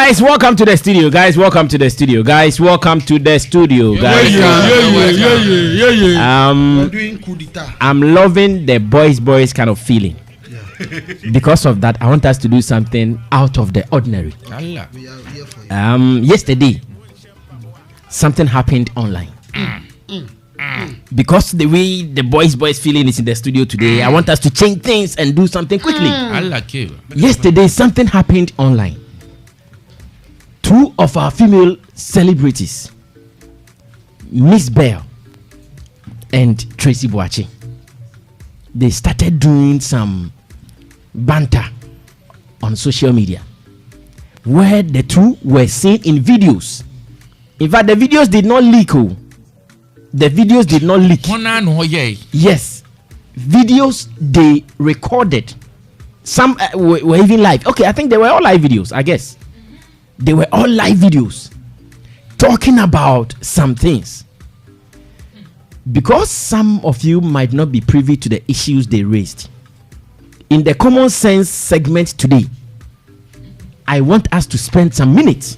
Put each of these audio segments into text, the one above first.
guys, welcome to the studio. Guys, welcome to the studio. Guys, welcome to the studio. Guys, I'm loving the boys kind of feeling. Because of that, I want us to do something out of the ordinary. Yesterday, something happened online. Because the way the boys feeling is in the studio today, I want us to change things and do something quickly. Yesterday, something happened online. Two of our female celebrities, Mzbel and Tracey, they started doing some banter on social media where the two were seen in videos. In fact, the videos did not leak. The videos did not leak. Yes, videos they recorded. Some were even live. Okay, I think they were all live videos. I guess they were all live videos talking about some things. Because some of you might not be privy to the issues they raised. In the common sense segment today, I want us to spend some minutes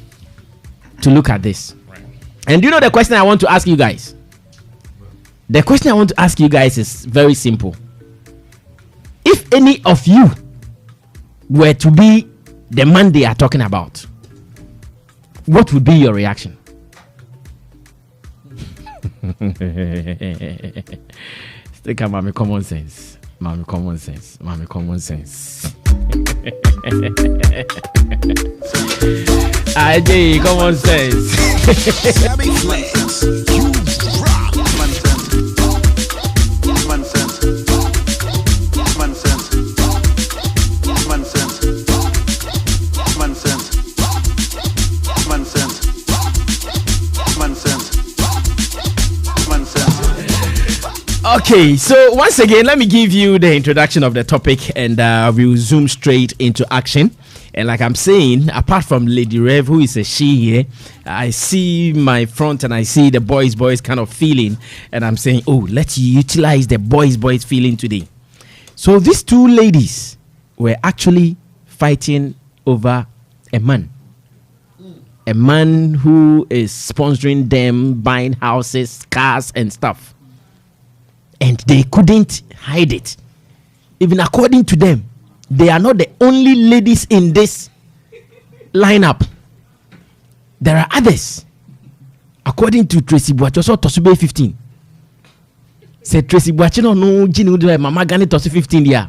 to look at this. And you know the question I want to ask you guys? The question I want to ask you guys is very simple. If any of you were to be the man they are talking about, what would be your reaction? Stick up, mommy, common sense. Mommy, common sense. Mommy, common sense. I common sense. Sammy Flex. You rock. Man sense. Man sense. Man sense. Man sense. Man sense. Man sense. Man sense. Man sense. Okay, so once again, let me give you the introduction of the topic and we'll zoom straight into action. And like I'm saying, apart from Lady Rev, who is a she here, I see my front and I see the boys kind of feeling. And I'm saying, oh, let's utilize the boys feeling today. So these two ladies were actually fighting over a man. A man who is sponsoring them, buying houses, cars and stuff. And they couldn't hide it. Even according to them, they are not the only ladies in this lineup. There are others. According to Tracey Boakye, so Tosube 15. Said Tracey Boakye no Jini do Mama Gani Tosu 15 there.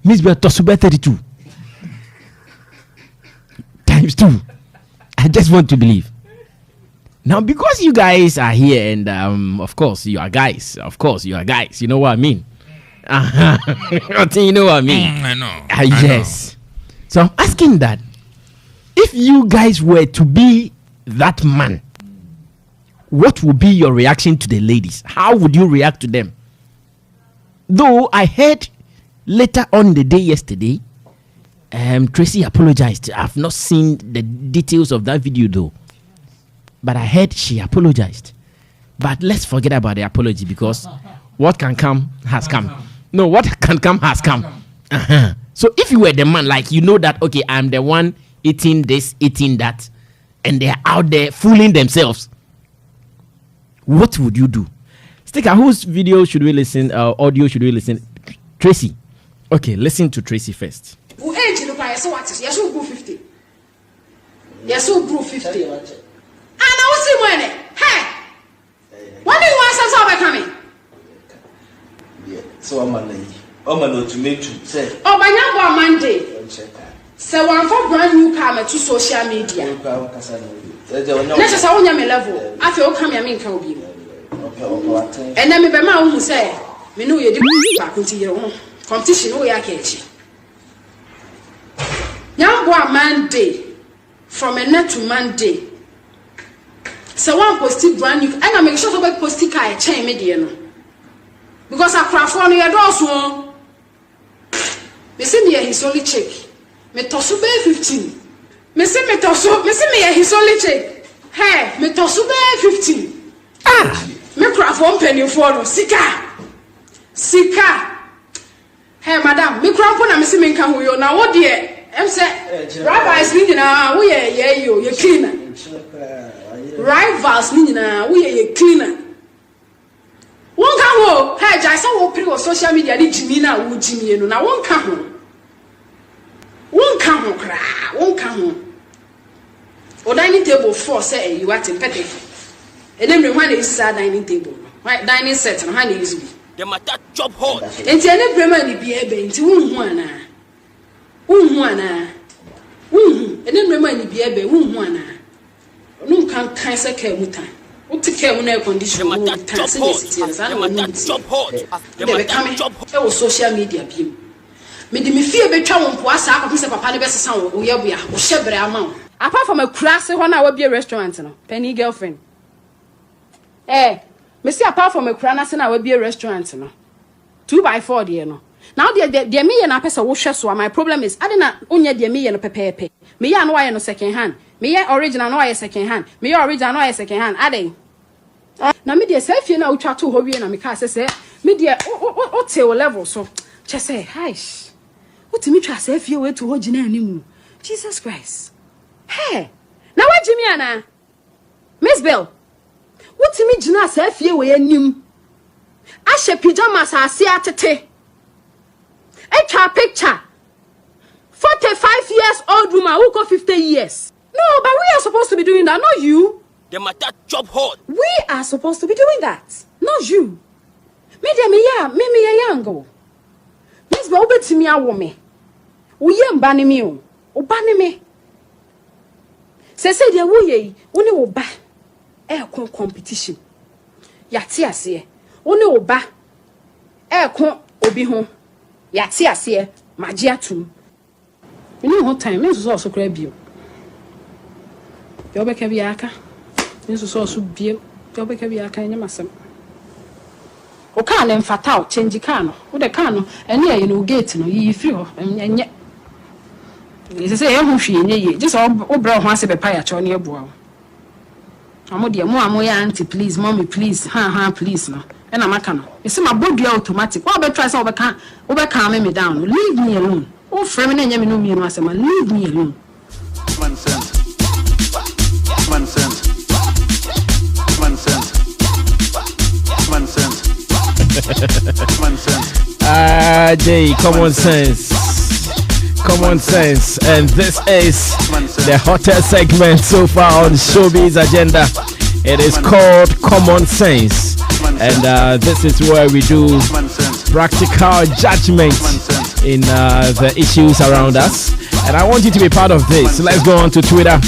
Mzbel Tosube 32. Times 2. I just want to believe. Now, because you guys are here and of course you are guys. Of course you are guys. You know what I mean? You know what I mean? I know. Yes. So I'm asking that if you guys were to be that man, what would be your reaction to the ladies? How would you react to them? Though I heard later on the day yesterday, Tracey apologized. I've not seen the details of that video though, but I heard she apologized. But let's forget about the apology because what can come has come. No, what can come has come. So if you were the man, like you know that, okay, I'm the one eating this, eating that, and they're out there fooling themselves, what would you do? Sticker, whose video should we listen, audio should we listen? Tracey. Okay, listen to Tracey first. Who age look like so what? Yes, who grew 50. Yes, who grew 50. And I was see when hey, when do you want some coming? So I'm an to make you say, oh, by now, Monday. So one for brand new camera to social media. Let's just own your level. I feel come here, can be. And then me by my own say, me know you do back into your own competition. We are catching. Young boy Monday from a net to Monday. So one posted brand new, and I make sure to post a chain media. Because I craft on your doors one. Me see me his only check. Me tosu be 15. Me see me his only check. Hey, me tosu be 15. Ah, me craft one penny for no. Sika. Hey madam, me craft on me see me can who you now what dear. I'm saying, rabbis, we are cleaner. Rivals, we are cleaner. One come home, hey, I saw what people social media did to me now, would Jimmy, and I won't come home. Won't come home, cry, won't come home. Or dining table 4 say you are to petty. And then when is dining table, right? Dining set and honey is me. The matter job hot. And tell every be able to one. And then remind be able one. No can cancel care mutan. What take care of air condition? The matter job hot. The matter job hot. Social media beam. Me fear be travel for us. I can say papa never sound. We are shebre amount. Apart from a class, when I will be a restaurant, no penny girlfriend. Me see apart from a cranas, I will be a restaurant, no 2x4, dear no. Now dear me and a person will share so my problem is I did not only dear me and a pepe. Me and why no second hand. Me original no a second hand. Me original no a second hand. Ade. Now me dear self you know try to hurry and I say me dear what level so just say hi. What me try self you way to hold you Jesus Christ. Hey, now what Jimmy Anna? Mzbel, what to me Jina self you way nim? I shall pajamas I see at a picture. 45 years old woman who got 50 years. No, but we are supposed to be doing that, not you. The matter job hot. We are supposed to be doing that, not you. Me a young. Mzbel obey to me a woman. We am banning me. O banning me. Say dear woye, only oba. Competition. Yati ase. Only oba. Obi home. Yati ase. Magia tum. You know what time? Me so grab you. You be kabiaka. Me so bio. You be kabiaka nyamasem. O kan na mfata change kan no. Wo de kan no ene ya no gate no yi free ho enye. They say ehun hwe nye just o bra ho ase be pa ya cho na eboa. Amo de mo amoya auntie please mommy please ha please no. E na maka no. E se ma bodua automatic. Wo be try say wo be calm me down. Leave me alone. O frame na nya me no mi no asema leave me alone. Man sense. Man sense. Man sense. Man sense. Man sense. Jay, common sense, and this is the hottest segment so far on Showbiz Agenda. It is called Common Sense, and this is where we do practical judgment in the issues around us. And I want you to be part of this. Let's go on to Twitter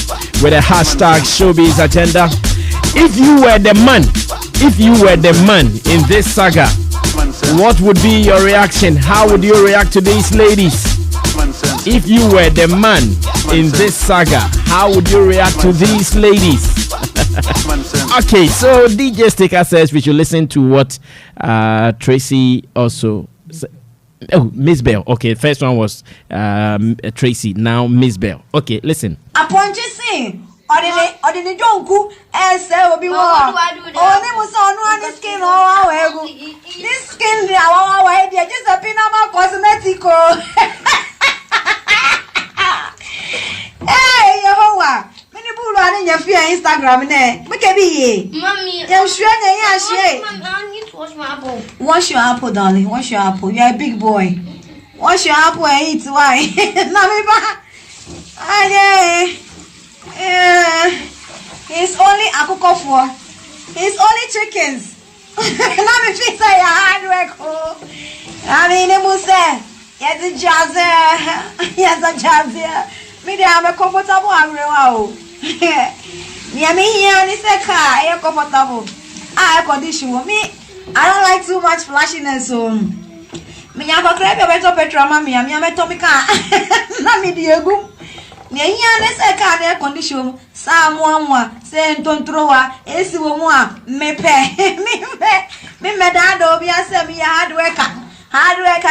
with the hashtag Showbiz Agenda. If you were the man in this saga, what would be your reaction? How would you react to these ladies? If you were the man in this saga, how would you react to these ladies? Okay, so DJ Sticker says we should listen to what Tracey also said. Oh, Mzbel. Okay, first one was Tracey, now Mzbel. Okay, listen. Upon just saying, ordinary donku, as will be more. Only was on one skin or this skin, our idea, just a pinama cosmetico. Hey, Yehovah, many people are in your fear Instagram. Look at me, Mommy. I'm sure I need to wash my apple. Wash your apple, darling. Wash your apple. You're a big boy. Wash your apple and eat. Why? It's only akoko for. It's only chickens. Now me feel say hard work. I mean, it must say, yes, a jazz. Yes, a jazz. Me, I'm a comfortable. I'm real. Yeah, me here, and it's a car. I'm comfortable. I condition me. I don't like too much flashiness. So, me, I'm a crab. I'm a petrol. I'm a tomica. Not me, Diego. Me here, and it's a car. Air condition. Someone say don't throw a. It's one. Me pay. Me, dad, obi, I say me hard worker. Hard work.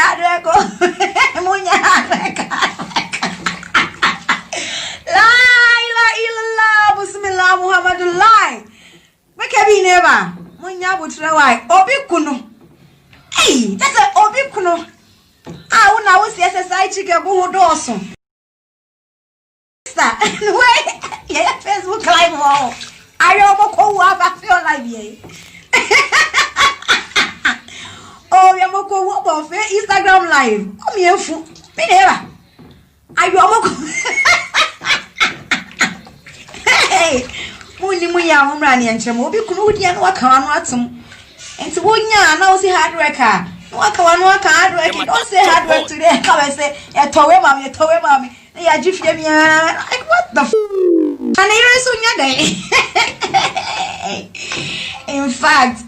Munya hard work. La Bismillah Muhammadullah. Make be never. Munya butrawai. Obi kuno. Hey, that's a obi kuno. Ah, una wo CSI chike bu ho doso. Insta. Wait, yeah, Facebook live. Oh, I don't feel live here. Oh, you moko wo Instagram live. Oh, me efu. Me never. Ayo moko. Hey, muni muya umra ni enche mo. Obi kunu udi anu aka anu atum. Enti wonya na o si hard worker. No aka anu aka hard work. Don't say hard work today. Come and say, "Etowe mami, etowe mami." Ya jifie mi. Like what the and here is unya day. In fact,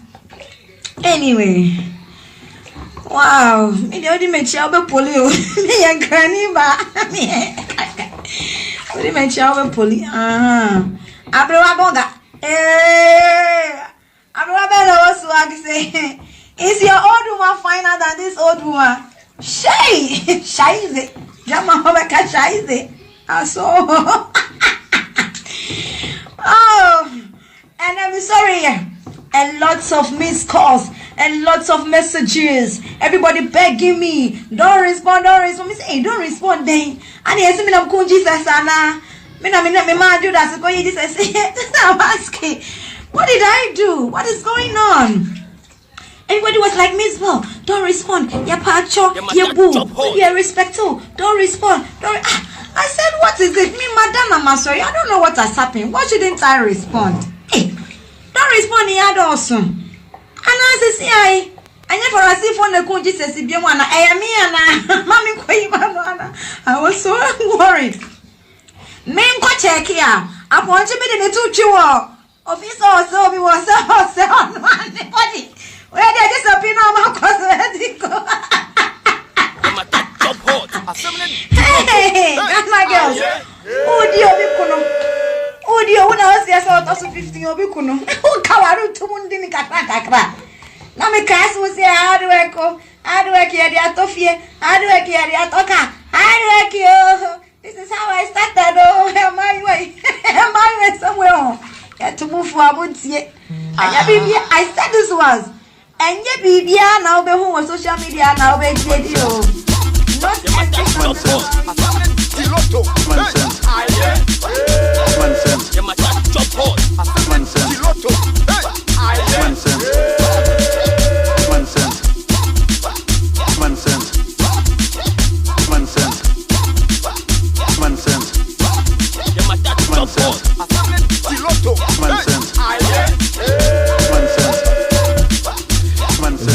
anyway. Wow, me the only mention about polio. Me and granny ba. Me. Only mention about polio. Abrowa bonga. Abrowa bela also I say, is your old woman finer than this old woman? Shy is it? Jama homeka shy is it? So. Oh, and I'm sorry. And lots of missed calls and lots of messages. Everybody begging me, don't respond. Me say, hey, don't respond then. And yes, me nam kunji sasana. Me na do that. So you just say, I'm asking, what did I do? What is going on? Everybody was like, Mzbel, don't respond. Ya pacho, ya boo, ya respectful. Don't respond. I said, what is it? Me, madam, I'm sorry. I don't know what has happened. Why shouldn't I respond? Hey. Don't respond here also. And I say, I never see phone the kunji says if you wanna me and mommy I was so worried. Men go check here. I want to be the two chiwa. Office also we was so on body. Where they disappear now my cosmetico. Hey, that's my girls. Oh dear, Udio una was there so 50 obikuno. O kawaru tumundi ni kakra. Na me kas wo se hard work here dey atofie, hard work here dey atoka. Hard work yo. This is how I started my way somewhere. Ya to move for abuntie. Anya bibia I said this was. Anya bibia na obehu on social media na obe video. Not everyone.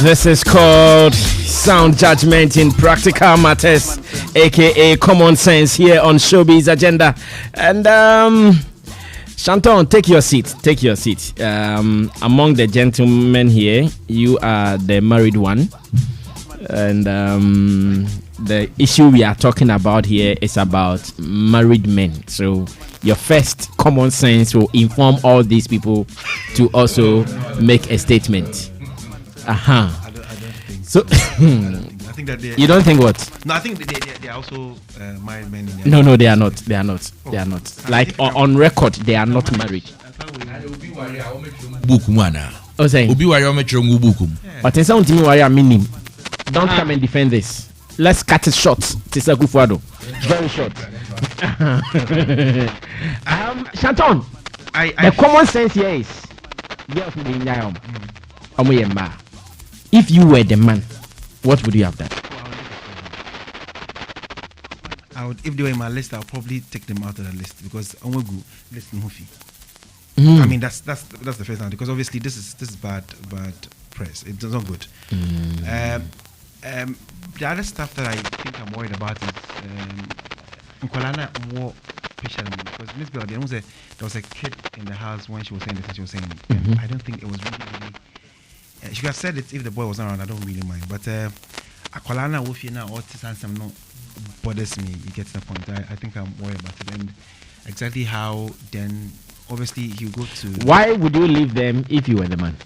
This is called sound judgment in practical matters, aka common sense, here on Showbiz Agenda. And Shanton, take your seat. Among the gentlemen here, you are the married one, and the issue we are talking about here is about married men. So your first common sense will inform all these people to also make a statement. I don't think so. I think that you don't think what? No, I think they are also married men. No, they are not. They are not. They are not. Like on record, they are not married. Oh, saying. But in some team, don't come and defend this. Let's cut it short. Tisa Kufuado. Very short. Shanton, the common sense here is if you were the man, what would you have done? I would, if they were in my list, I would probably take them out of the list because I won't go listen Hoofy. I mean that's the first thing, because obviously this is bad press. It's not good. The other stuff that I think I'm worried about is Nkolana more special because Mzbel, there was a kid in the house when she was saying this, she was saying I don't think it was really she could have said it if the boy wasn't around. I don't really mind, but Akolana Wolfie now or Tisansam no bothers me. You get to the point. I think I'm worried about it, and exactly how then obviously he'll go to. Why would you leave them if you were the man?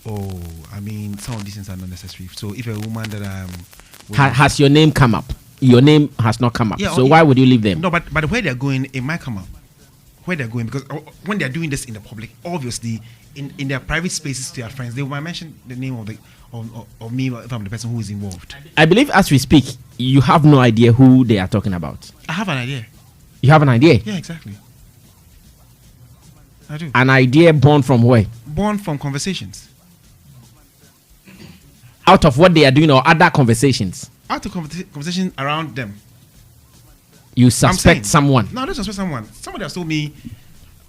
Oh, I mean, some of these things are not necessary. So if a woman that has your name come up? Your name has not come up. Yeah, so why would you leave them? No, but where they're going, it might come up. Where they're going, because when they're doing this in the public, obviously in their private spaces to their friends, they might mention the name of me if I'm the person who is involved. I believe as we speak, you have no idea who they are talking about. I have an idea. You have an idea? Yeah, exactly. I do. An idea born from where? Born from conversations. Out of what they are doing or other conversations? Out of conversation around them. You suspect someone? No, I don't suspect someone. Somebody has told me,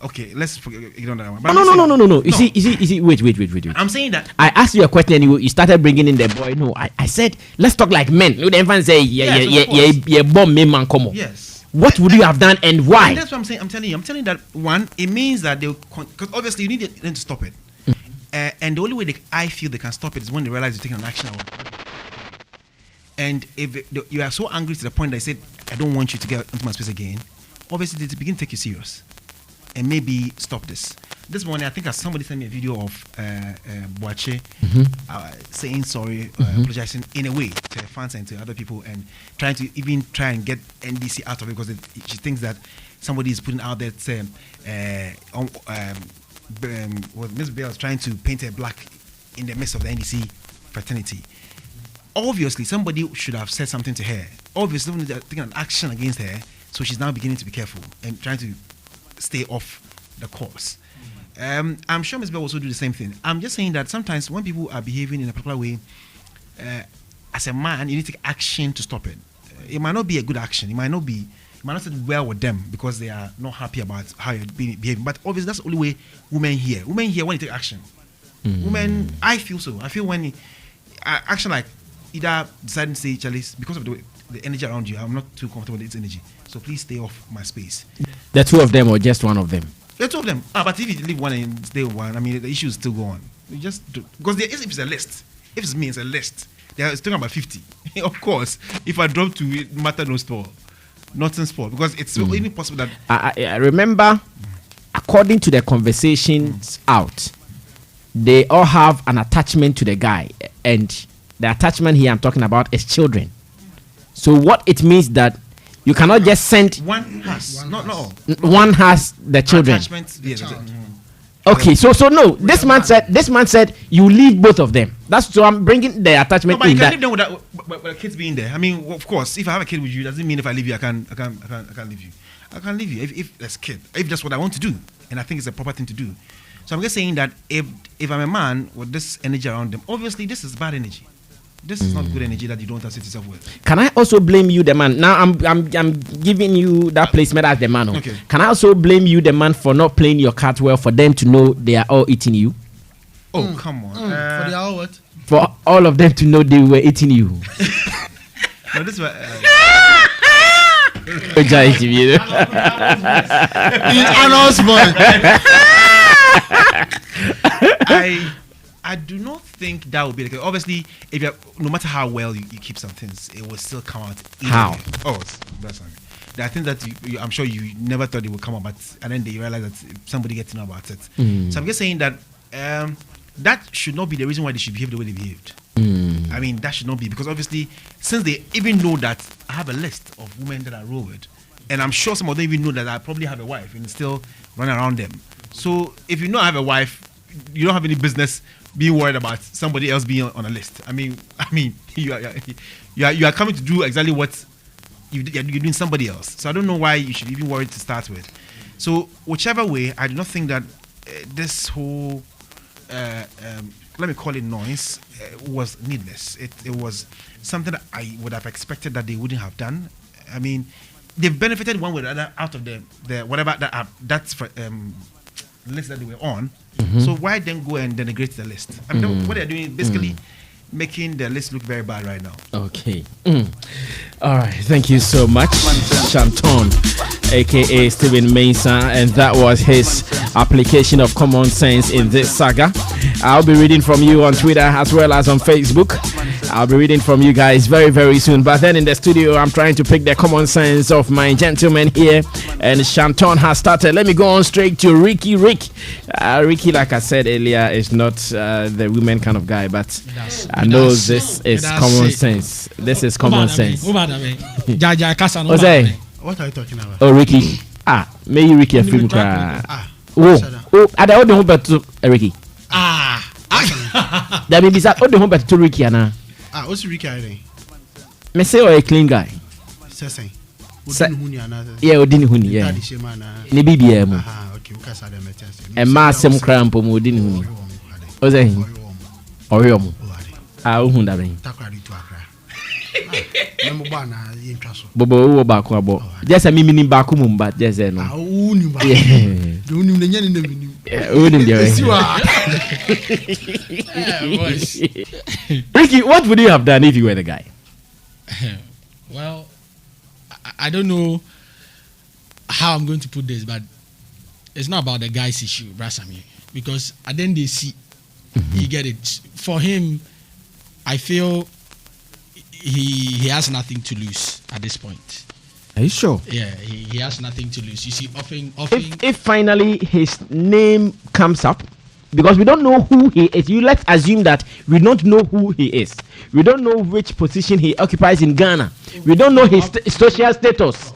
okay, let's ignore that one. But no. You see, wait. I'm saying that. I asked you a question and you started bringing in the boy. No, I said, let's talk like men. You then say, yeah, bomb me man come on. Yes. What would you have done and why? And that's what I'm saying. I'm telling you that one, it means that they'll, because obviously you need them to stop it. And the only way I feel they can stop it is when they realize you're taking an action. And if you are so angry to the point that they said, I don't want you to get into my space again, obviously they begin to take you serious and maybe stop this. This morning, I think somebody sent me a video of Boakye saying sorry, apologizing in a way to her fans and to other people, and trying to and get NDC out of it because she thinks that somebody is putting out that Mzbel is trying to paint her black in the midst of the NDC fraternity. Obviously, somebody should have said something to her. Obviously, they're taking an action against her, so she's now beginning to be careful and trying to stay off the course. I'm sure Mzbel will also do the same thing. I'm just saying that sometimes when people are behaving in a particular way, as a man, you need to take action to stop it. It might not be a good action. It might not sit well with them because they are not happy about how you're behaving. But obviously, that's the only way women hear. Women hear when you take action. Women, I feel so. I feel when action like either deciding to say, Charlie, because of the energy around you, I'm not too comfortable with its energy. So please stay off my space. The two of them or just one of them? The two of them. But if you leave one and stay with one, I mean, the issue is still go on. You just do. Because if it's a list, if it's me, it's a list. They're talking about 50. Of course, if I drop to it, matter no store. Nothing sport. Because it's even possible that... I remember, according to the conversations out, they all have an attachment to the guy. And the attachment here I'm talking about is children. So what it means that you cannot just send... One has. Not all. One has the children. Attachment, yes. Okay, so no. This man said you leave both of them. That's so I'm bringing the attachment. No, but in you can that. leave them with the kids being there. I mean, of course, if I have a kid with you, doesn't mean if I leave you, I can't leave you. I can't leave you if that's kid. If that's what I want to do, and I think it's a proper thing to do. So I'm just saying that if I'm a man with this energy around them, obviously this is bad energy. This is not good energy that you don't associate yourself with. Can I also blame you, the man? Now I'm giving you that placement as the man. Okay. Can I also blame you, the man, for not playing your card well for them to know they are all eating you? Oh, come on. For the hour what? For all of them to know they were eating you. No, this was. I do not think that would be the case. Obviously, if no matter how well you keep some things, it will still come out. How? Oh, that's fine. I think that I'm sure you never thought it would come out, but and then they realize that somebody gets to know about it. So I'm just saying that that should not be the reason why they should behave the way they behaved. I mean, that should not be, because obviously, since they even know that I have a list of women that I roll with, and I'm sure some of them even know that I probably have a wife and still run around them. So if you know I have a wife, you don't have any business being worried about somebody else being on a list. I mean, you are coming to do exactly what you're doing somebody else. So I don't know why you should even worry to start with. So whichever way, I do not think that this whole let me call it noise was needless. It was something that I would have expected that they wouldn't have done. I mean, they've benefited one way or the other out of the whatever that's for list that they were on. So why then go and denigrate the list? I mean, what they're doing is basically making the list look very bad right now. Okay. All right. Thank you so much, Shanton, aka Stephen Mensah, and that was his application of common sense in this saga. I'll be reading from you on Twitter as well as on Facebook. I'll be reading from you guys very, very soon. But then in the studio, I'm trying to pick the common sense of my gentleman here. And Shanton has started. Let me go on straight to Ricky. Ricky, like I said earlier, is not the women kind of guy. But I know this is common sense. This is common sense. What's that? What are you talking about? Oh, Ricky. May you Ricky a film cry. I don't know about Ricky. That may be that. Oh, the home to Ricky, Anna. What's Ricky? Me say, or a clean guy. Say. Yeah, Odin Huni, yeah. Nibia. And Massam Cramp or Odin Huni. Was I? Orium. I won't have him. Bobo Bakwabo. Just a mini Bakumum, but just a no. Ricky, what would you have done if you were the guy? Well, I don't know how I'm going to put this, but it's not about the guy's issue, Brasami, because at the end they see, you get it. For him, I feel he has nothing to lose at this point. Are you sure? Yeah, he has nothing to lose. You see, often. If finally his name comes up, because we don't know who he is, let's assume that we don't know who he is. We don't know which position he occupies in Ghana. We don't know his social status.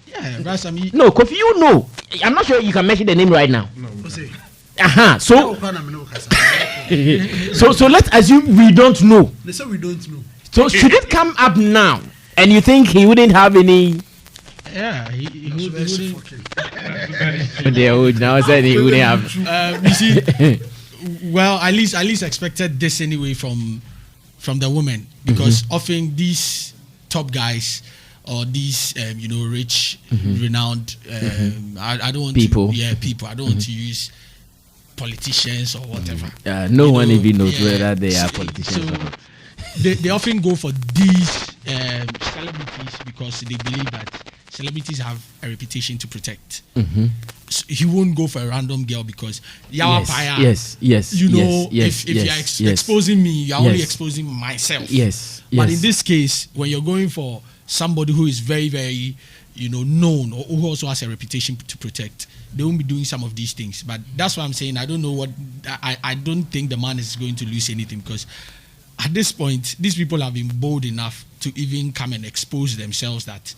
Yeah, Brasami. No, Kofi, you know. I'm not sure you can mention the name right now. No. So let's assume we don't know. They say we don't know. So should it come up now, and you think he wouldn't have any? Yeah, he wouldn't. Now said he wouldn't have. You see, well, at least expected this anyway from the women, because often these top guys or these rich, renowned I don't want people. People. I don't want to use politicians or whatever. No one even knows whether they are politicians or not. They often go for these celebrities because they believe that celebrities have a reputation to protect. So he won't go for a random girl because yes. If you're exposing me, you're only exposing myself. But in this case, when you're going for somebody who is very, very known, or who also has a reputation to protect, they won't be doing some of these things. But that's what I'm saying. I don't know what I don't think the man is going to lose anything, because at this point, these people have been bold enough to even come and expose themselves that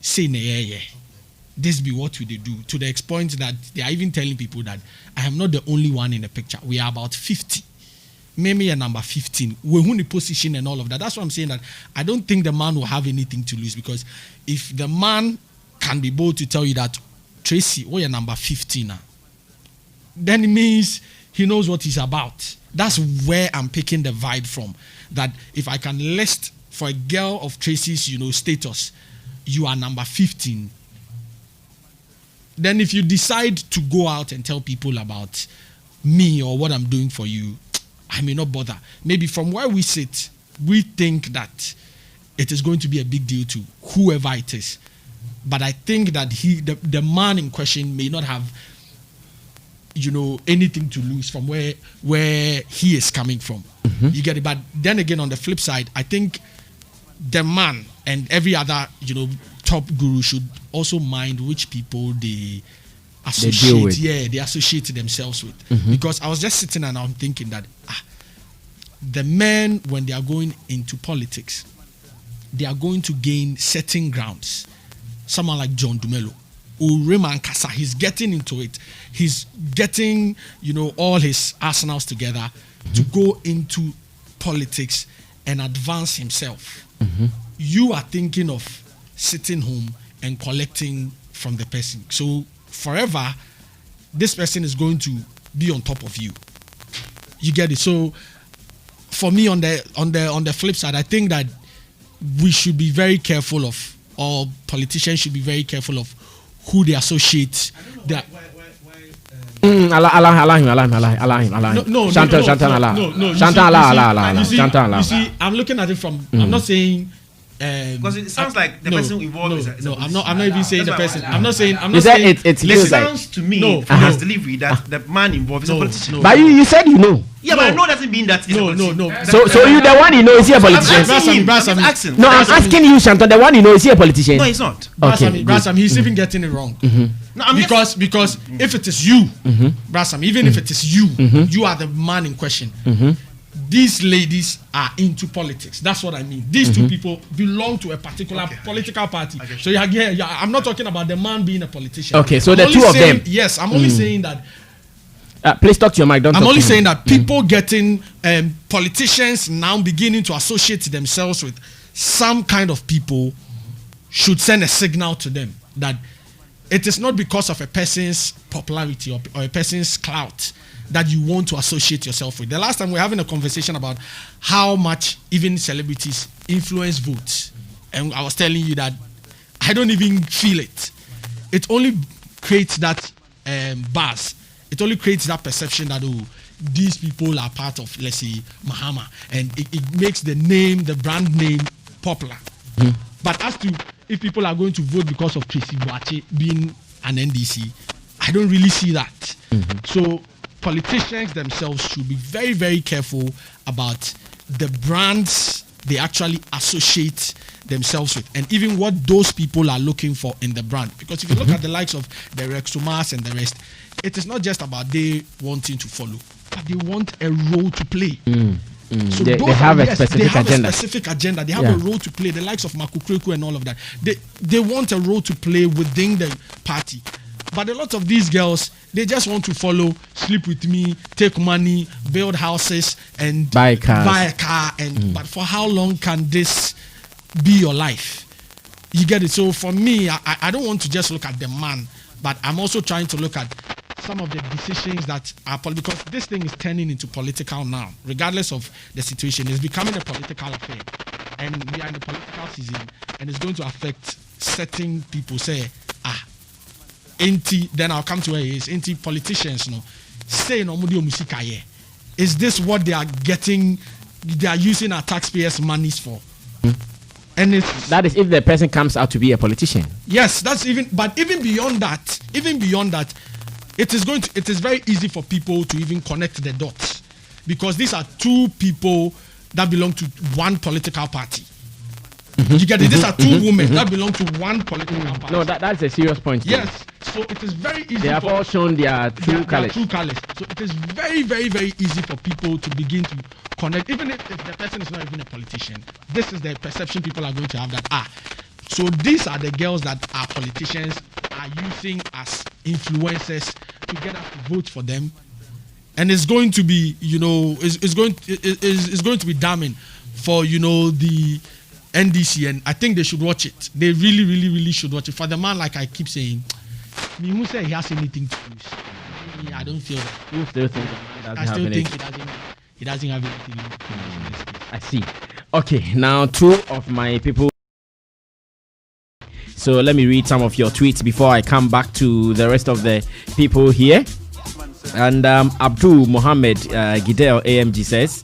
say this be what we do, to the point that they are even telling people that I am not the only one in the picture. We are about 50. Maybe a number 15. We're in the position and all of that. That's why I'm saying that I don't think the man will have anything to lose, because if the man can be bold to tell you that Tracey, we're number 15 now, then it means he knows what he's about. That's where I'm picking the vibe from. That if I can list for a girl of Tracey's, status, you are number 15. Then if you decide to go out and tell people about me or what I'm doing for you, I may not bother. Maybe from where we sit, we think that it is going to be a big deal to whoever it is. But I think that the man in question may not have anything to lose from where he is coming from. You get it? But then again, on the flip side, I think the man and every other top guru should also mind which people they associate. They associate themselves with. Because I was just sitting and I'm thinking that the men, when they are going into politics, they are going to gain certain grounds. Someone like John Dumelo, Raymond Kasa, he's getting into it. He's getting, all his arsenals together to go into politics and advance himself. You are thinking of sitting home and collecting from the person. So forever, this person is going to be on top of you. You get it? So for me, on the flip side, I think that we should be very careful of, or politicians should be very careful of who they associate. Allow him. No. You see, I'm looking at it from. I'm not saying. Because it sounds like the person involved is. No, I'm not even saying the person. I'm not saying. It sounds to me from his delivery that the man involved is a politician. But you said you know. Yeah, but I know doesn't mean that. No. So you the one you know is he a politician? No, I'm asking you, Shanton. The one you know is he a politician? No, he's not. Okay. Brasam, he's even getting it wrong. No, because if it is you, Brasam, even if it is you, you are the man in question. These ladies are into politics. That's what I mean. These two people belong to a particular political party. So I'm not talking about the man being a politician. Okay, so the two of them. Yes, I'm only saying that. Please talk to your mic. I'm only saying that people getting politicians now beginning to associate themselves with some kind of people should send a signal to them that it is not because of a person's popularity or a person's clout that you want to associate yourself with. The last time we were having a conversation about how much even celebrities influence votes. And I was telling you that I don't even feel it. It only creates that buzz. It only creates that perception that, oh, these people are part of, let's say, Mahama. And it makes the name, the brand name popular. Mm. But as to if people are going to vote because of Tracey Boakye being an NDC, I don't really see that. Mm-hmm. So politicians themselves should be very, very careful about the brands they actually associate themselves with, and even what those people are looking for in the brand. Because if you look at the likes of the Rexomas and the rest, it is not just about they wanting to follow, but they want a role to play. So they have a specific agenda. They have a role to play. The likes of Makukreku and all of that. They want a role to play within the party. But a lot of these girls, they just want to follow, sleep with me, take money, build houses, and buy a car. And but for how long can this be your life? You get it? So for me, I don't want to just look at the man, but I'm also trying to look at some of the decisions that are because this thing is turning into political now. Regardless of the situation, it's becoming a political affair, and we are in the political season, and it's going to affect certain people. Say, then I'll come to where it is. Politicians, say no musika. Is this what they are getting? They are using our taxpayers' monies for. And that is if the person comes out to be a politician. Yes, that's even beyond that, it is very easy for people to even connect the dots, because these are two people that belong to one political party. You get it? These are two women that belong to one political party. No, that's a serious point. Yes. So it is very easy. They have all shown their true colors. So it is very, very, very easy for people to begin to connect, even if the person is not even a politician. This is the perception people are going to have that so these are the girls that our politicians are using as influencers to get us to vote for them, and it's going to be, it's going to be damning for the NDC, and I think they should watch it. They really, really, really should watch it. For the man, like I keep saying, me who say he has anything to lose. I don't feel that. You still think he doesn't have anything to lose. I see. Okay, now two of my people. So let me read some of your tweets before I come back to the rest of the people here. And Abdul Mohammed Gidel AMG says,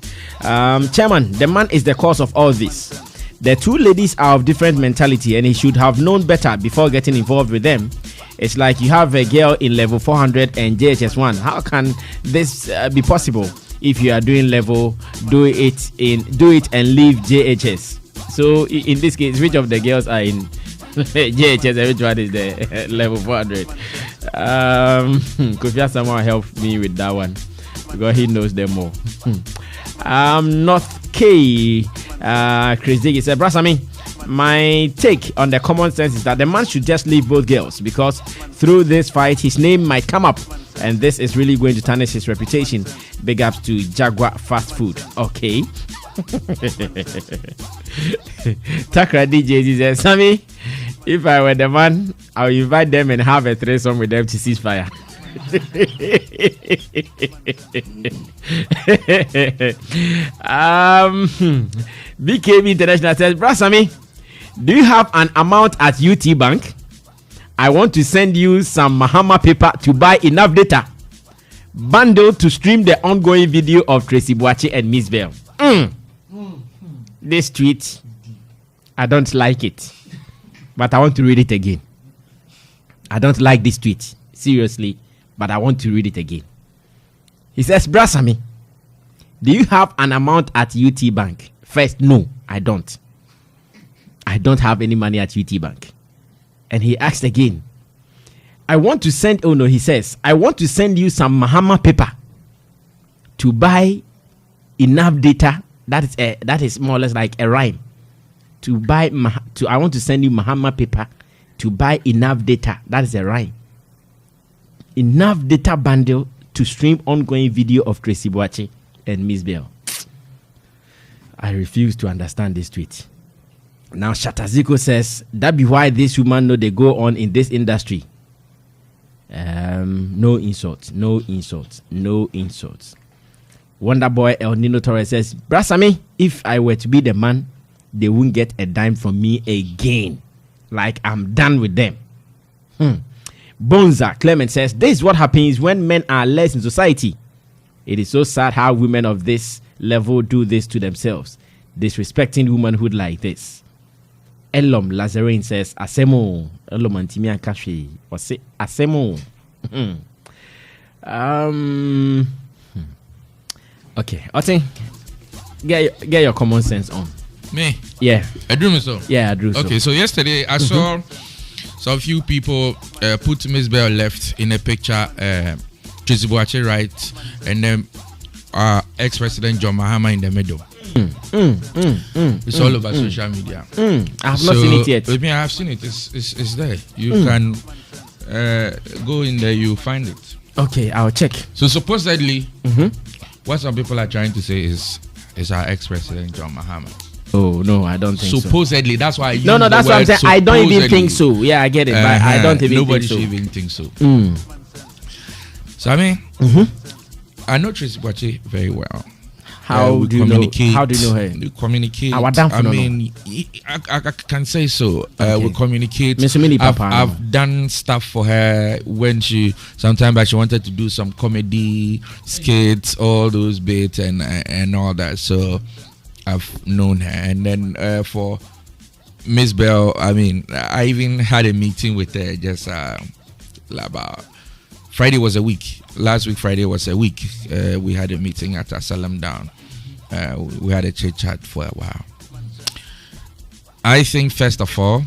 Chairman, the man is the cause of all this. The two ladies are of different mentality, and he should have known better before getting involved with them. It's like you have a girl in level 400 and JHS 1. How can this be possible? If you are doing level, do it and leave JHS. So in this case, which of the girls are in JHS and which one is the level 400? Kofi someone help me with that one, because he knows them more. North K Chris Diggy said, Brasami, my take on the common sense is that the man should just leave both girls, because through this fight his name might come up, and this is really going to tarnish his reputation. Big ups to Jaguar Fast Food. Okay. Takra DJ says, Sammy, if I were the man, I would invite them and have a threesome with them to cease fire. BKB International says, Brasami, do you have an amount at UT Bank? I want to send you some Mahama paper to buy enough data bundle to stream the ongoing video of Tracey Boakye and Mzbel. This tweet, I don't like it, but I want to read it again. I don't like this tweet, seriously, but I want to read it again. He says, Brasami, do you have an amount at UT Bank? First, no, I don't. I don't have any money at UT Bank. And he asked again, he says, I want to send you some Mahama paper to buy enough data. That is more or less like a rhyme. I want to send you Mahama paper to buy enough data. That is a rhyme. Enough data bundle to stream ongoing video of Tracey Boakye and Mzbel. I refuse to understand this tweet. Now Shataziko says that be why this woman know they go on in this industry. No insults. Wonder Boy El Nino Torres says, Brasami, if I were to be the man, they wouldn't get a dime from me again. Like I'm done with them. Bonza Clement says, this is what happens when men are less in society. It is so sad how women of this level do this to themselves, disrespecting womanhood like this. Elom Lazarine says, Asemo. Elom Antimian Kashi. Or say Asemo. Okay. I think get your common sense on. Me? Yeah. I drew so. Yeah, I drew so. Okay, so yesterday I saw some few people put Mzbel left in a picture, Tracey right, and then ex-president John Mahama in the middle. It's all over social media. I have not seen it yet. I mean, I have seen it. It's there. You can go in there. You find it. Okay, I'll check. So supposedly, what some people are trying to say is our ex-president John Mahama. Oh no, I don't think supposedly, that's why. No, that's what I'm saying. I don't even think so. Yeah, I get it, but I don't even nobody think so. should even think so. So I mean, I know Tracey very well. How do you know? How do you know her? We communicate. I mean, I can say so. We communicate. I've done stuff for her when sometimes she wanted to do some comedy skits, all those bits and all that. So I've known her. And then for Mzbel, I mean, I even had a meeting with her just about Friday was a week. Last week Friday was a week. We had a meeting at Asylum Down. We had a chit chat for a while. I think first of all,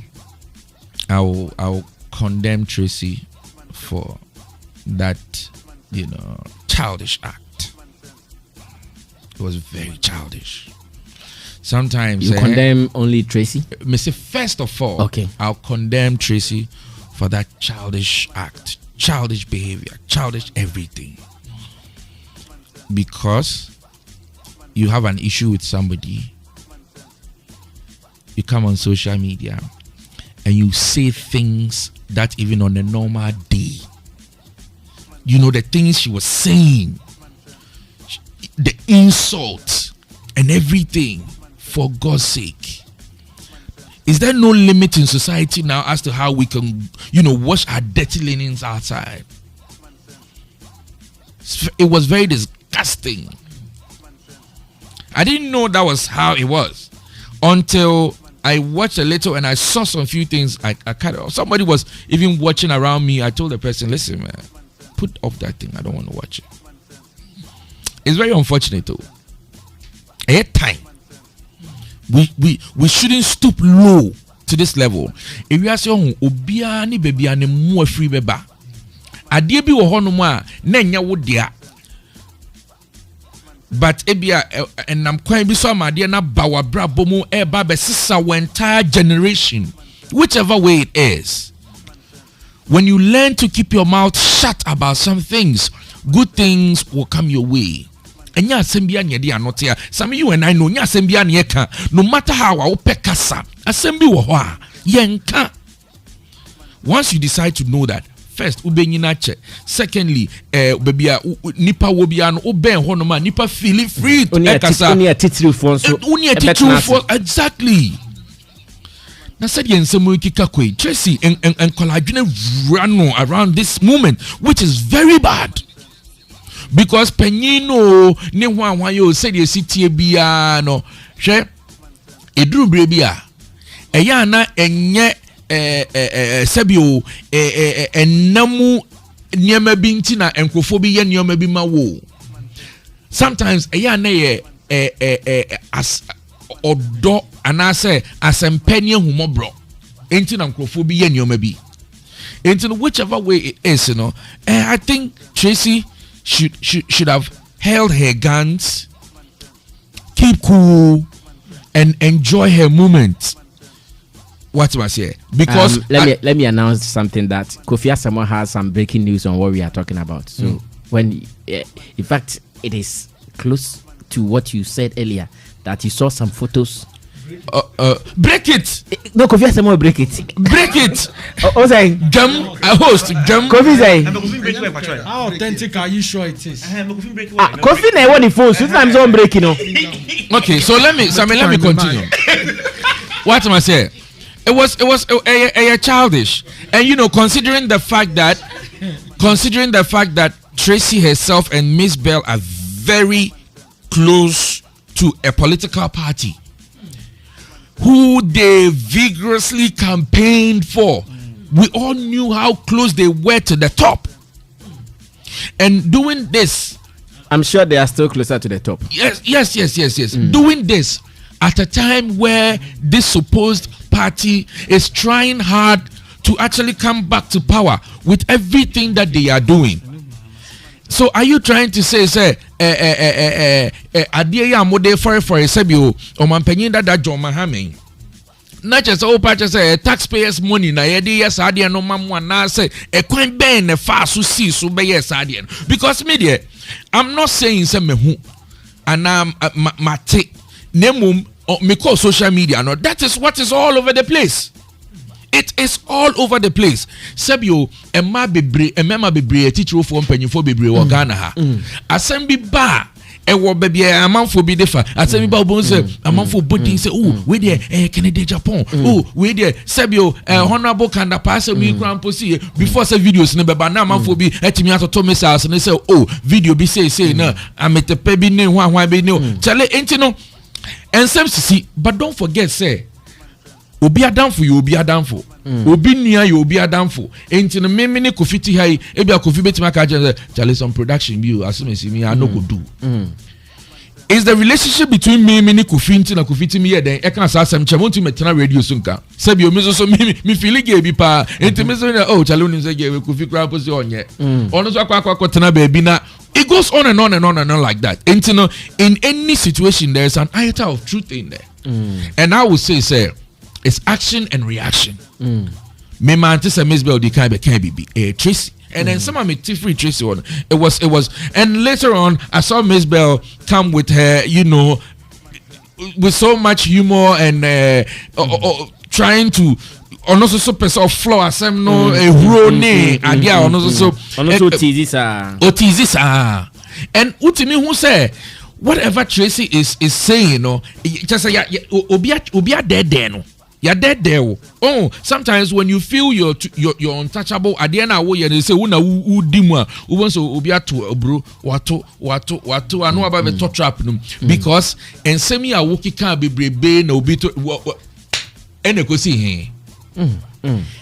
I'll condemn Tracey for that, childish act. It was very childish. Sometimes you condemn only Tracey? First of all, okay, I'll condemn Tracey for that childish act, childish behavior, childish everything. Because you have an issue with somebody, you come on social media and you say things that even on a normal day, the things she was saying, the insults and everything, for God's sake. Is there no limit in society now as to how we can, wash our dirty linens outside? It was very disgusting. I didn't know that was how it was until I watched a little and I saw some few things. I kind of, somebody was even watching around me. I told the person, listen, man, put off that thing. I don't want to watch it. It's very unfortunate though. At time, we shouldn't stoop low to this level. If we are saying obiani baby and more free beba, adie bi wo hono mu a na nya wo dia, but ebia enam kwan bi so amade na ba wa brabo mu e ba be sisa entire generation, whichever way it is. When you learn to keep your mouth shut about some things, good things will come your way. And ya assembly anya de anote a some you and I know nya assembly anya ka, no matter how a opekasa assembly wo ho a yenka. Once you decide to know that, first ubenyina che, secondly baby a nipa wo bia no oben ho no ma nipa feel free to ekasa only a titiri for so exactly. Na said yensemu kika koi Tracey and collagen run around this moment, which is very bad. Because penyino ne hwan yo said ye sitie bia no hwe eduru brebia eya na enye sebio enamu niema bi ntina enkrofo bi ye niema bi ma wo. Sometimes eya na ye as odo anase asempani humobro ntina enkrofo bi ye niema bi. Into whichever way it is, I think Tracey should have held her guns, keep cool, and enjoy her moment. What was here? Because let me announce something that Kofi Asamo has some breaking news on what we are talking about. So when, in fact, it is close to what you said earlier, that you saw some photos Break it. No, Kofi say more break it. Break it. Oh, say Jam. A host. Jam. Kofi say. How authentic are you sure it is? Kofi na want the phone. Sometimes on breaking. Okay, so let me continue. What am I saying? It was childish, and you know, considering the fact that Tracey herself and Mzbel are very close to a political party who they vigorously campaigned for. We all knew how close they were to the top, and doing this, I'm sure they are still closer to the top. Yes. Doing this at a time where this supposed party is trying hard to actually come back to power with everything that they are doing. So are you trying to say adie ya mode for sebio o mampanyin that John Mahame not just all patches taxpayers money na yedi yes adie no mamu na say e kwan ben ne fa so see so be yes adie because media I'm not saying say mehu and mate nemum me call social media no that is what is all over the place. It is all over the place. Sabio emma bebre teacher for mpanyifo bebre wo Ghana ha. Assembly ba e wo baby amanfo bi defa. Assembly ba obon say amanfo body say oh we there Canada Japan. Oh we there Sabio honorable kanda pass me krampo see before say videos ne beba na amanfo bi etimi atoto message ne say oh video bi say na ametepe bi ne hwan bi ne. Chale enti no ensem sisi but don't forget say obi adamfo you obi adamfo obi nia you obi adamfo enti no meme ne Kofi ti hai e bia Kofi betima ka chale some production bi asumesi me I no go do. Is the relationship between me and Kofi enti na Kofi ti me here then e kan sa asem che won't me tena radio so nka sabi o me so me feel ge bi pa enti me so oh chale oni so ge Kofi kra posi onye ono so akwa tena ba bi na it goes on and on and on and on like that. Enti no in any situation there is an iota of truth in there. And I would say it's action and reaction. Me man to say Mzbel di can be Tracey. And then some of me free Tracey on. It was and later on I saw Mzbel come with her, you know, with so much humor and trying to also so person of flow asem no ehuro ne adia also tease sa and utimi who say whatever Tracey is saying no just say obia dead no you're dead there. Oh, sometimes when you feel you're untouchable, at the end of the day, they say, "Una udimwa, uban so ubiatu bro, watu. I know about the top trap because and semi a woki can be brebe na ubito ene kosi he.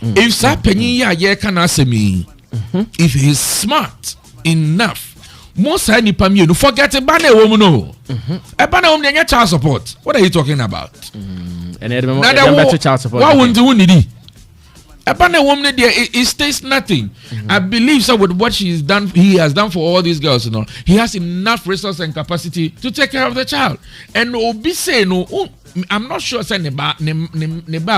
If sa penyi ya ye can ask me, if he's smart enough. Most any pamie no forget a banner woman no. A banner woman your child support. What are you talking about? And remember child support. What won't do need? A banner woman there it stays nothing. I believe so with what he has done for all these girls, you know. He has enough resource and capacity to take care of the child. And obi say no, I'm not sure say neba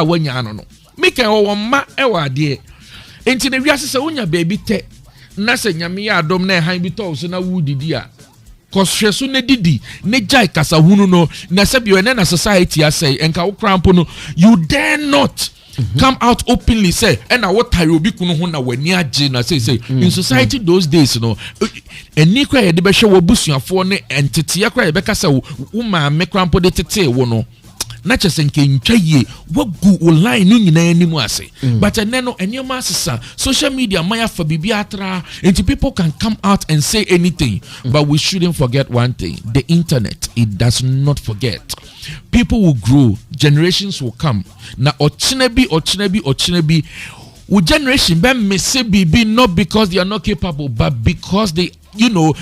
when you no. Make a ma ewa die. Enti ne wiase say unya baby te. Na se nyame ya adom na han bi to so na wudidi a koshweso ne didi ne jai kasa hunu no na se bi na society asay enka wo krampo no you dare not come out openly say and na what tire obi kunu ho na wani age na say in society those days no eni kwa ye de be hwe wo busuafo ne entete ya kwa ye be kasa wo ma me krampo de tete wo no na chese nke ntwaye wagu online no nyina animu ase but eneno enyoma asesa social media maya for bibi atra and people can come out and say anything but we shouldn't forget one thing: the internet, it does not forget. People will grow, generations will come. Na ochinebi with generation be messe bibi not because they are not capable but because they, you know,